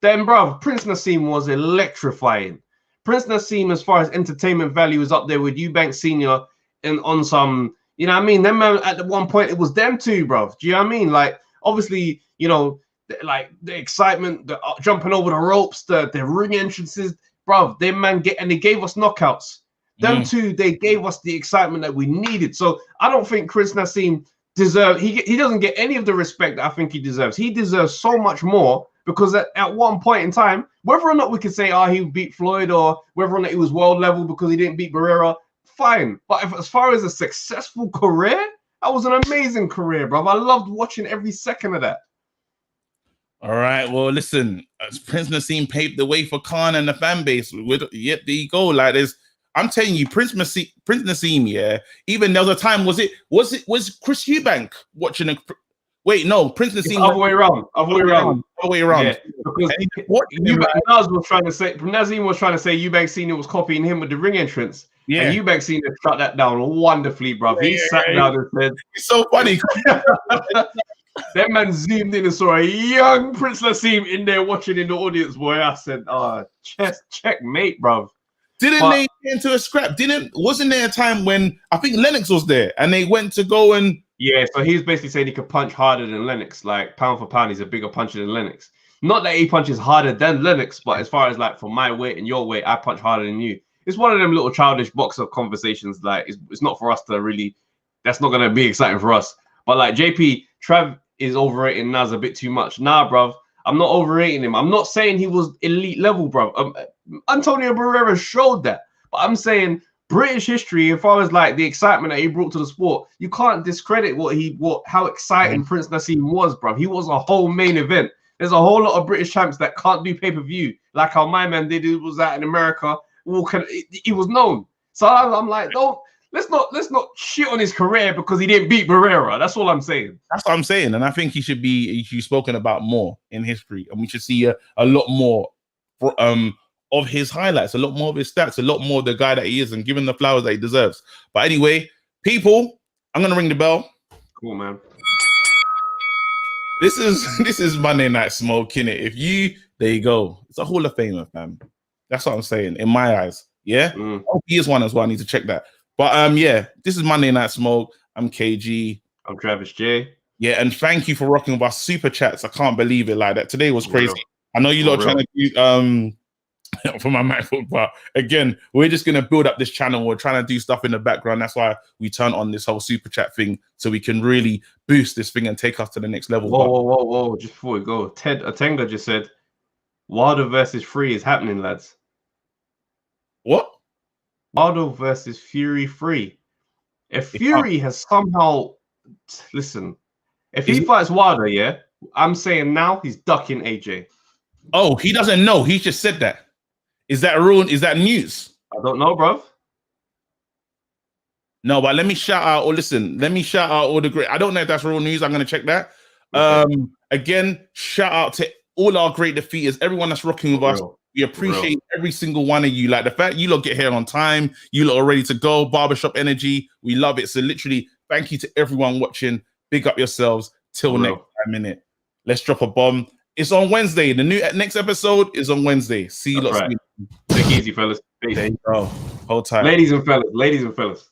then, bruv, Prince Nassim was electrifying. Prince Nassim, as far as entertainment value, is up there with Eubank Sr. and on some, you know what I mean? Them man, at one point, it was them two, bruv. Do you know what I mean? Like, obviously, you know, like the excitement, the jumping over the ropes, the ring entrances, bruv, they gave us knockouts. Them two, they gave us the excitement that we needed. So I don't think Chris Nassim deserves, he doesn't get any of the respect that I think he deserves. He deserves so much more because at one point in time, whether or not we could say, he beat Floyd or whether or not he was world level because he didn't beat Barrera, fine. But as far as a successful career, that was an amazing career, bruv. I loved watching every second of that. All right, well, listen, Prince Nassim paved the way for Khan and the fan base. There you go. Like, I'm telling you, Prince Nassim, yeah. Even there was a time, was Chris Eubank watching wait, no, Prince Nassim. Other way around. Yeah, because Nazim was trying to say Eubank Sr. was copying him with the ring entrance. Yeah, and Eubank Sr. shut that down wonderfully, bro. He sat down and said, "It's so funny." That man zoomed in and saw a young Prince Nassim in there watching in the audience, boy. I said, checkmate, bro. They get into a scrap? Wasn't there a time when I think Lennox was there and they went to go and so he was basically saying he could punch harder than Lennox, like pound for pound, he's a bigger puncher than Lennox. Not that he punches harder than Lennox, but as far as like for my weight and your weight, I punch harder than you. It's one of them little childish boxer conversations. Like it's not for us to really. That's not gonna be exciting for us. But like JP, Trav is overrating Naz a bit too much. Nah, bruv. I'm not overrating him. I'm not saying he was elite level, bruv. Antonio Barrera showed that. But I'm saying British history, as far as like the excitement that he brought to the sport, you can't discredit how exciting Prince Nassim was, bruv. He was a whole main event. There's a whole lot of British champs that can't do pay-per-view, like how my man did. It was out in America. He was known. So I'm like, let's not shit on his career because he didn't beat Barrera. That's all I'm saying. That's what I'm saying, and I think he should be spoken about more in history, and we should see a lot more of his highlights, a lot more of his stats, a lot more of the guy that he is, and given the flowers that he deserves. But anyway, people, I'm gonna ring the bell. Cool, man. This is Monday Night Smoke, innit? There you go. It's a Hall of Famer, fam. That's what I'm saying in my eyes. Yeah, hope he is one as well. I need to check that. But yeah, this is Monday Night Smoke. I'm KG. I'm Travis J. Yeah, and thank you for rocking with our super chats. I can't believe it like that. Today was crazy. I know you lot are trying to do for my MacBook, but again, we're just gonna build up this channel. We're trying to do stuff in the background. That's why we turn on this whole super chat thing so we can really boost this thing and take us to the next level. Whoa! Just before we go, Ted Atenga just said, "Wilder versus Free is happening, lads." What? Wilder versus Fury 3. If Fury has somehow if he fights Wilder, yeah, I'm saying now he's ducking AJ. Oh, he doesn't know. He just said that. Is that real? Is that news? I don't know, bro. No, but let me shout out all the great. I don't know if that's real news. I'm gonna check that. Okay. Again, shout out to all our great defeaters, everyone that's rocking with us. We appreciate every single one of you. Like the fact you lot get here on time, you lot are ready to go. Barbershop energy, we love it. So literally, thank you to everyone watching. Big up yourselves. Till next time, innit? Let's drop a bomb. It's on Wednesday. The next episode is on Wednesday. See you lot. Take it easy, fellas. There you go. Hold tight. Ladies and fellas.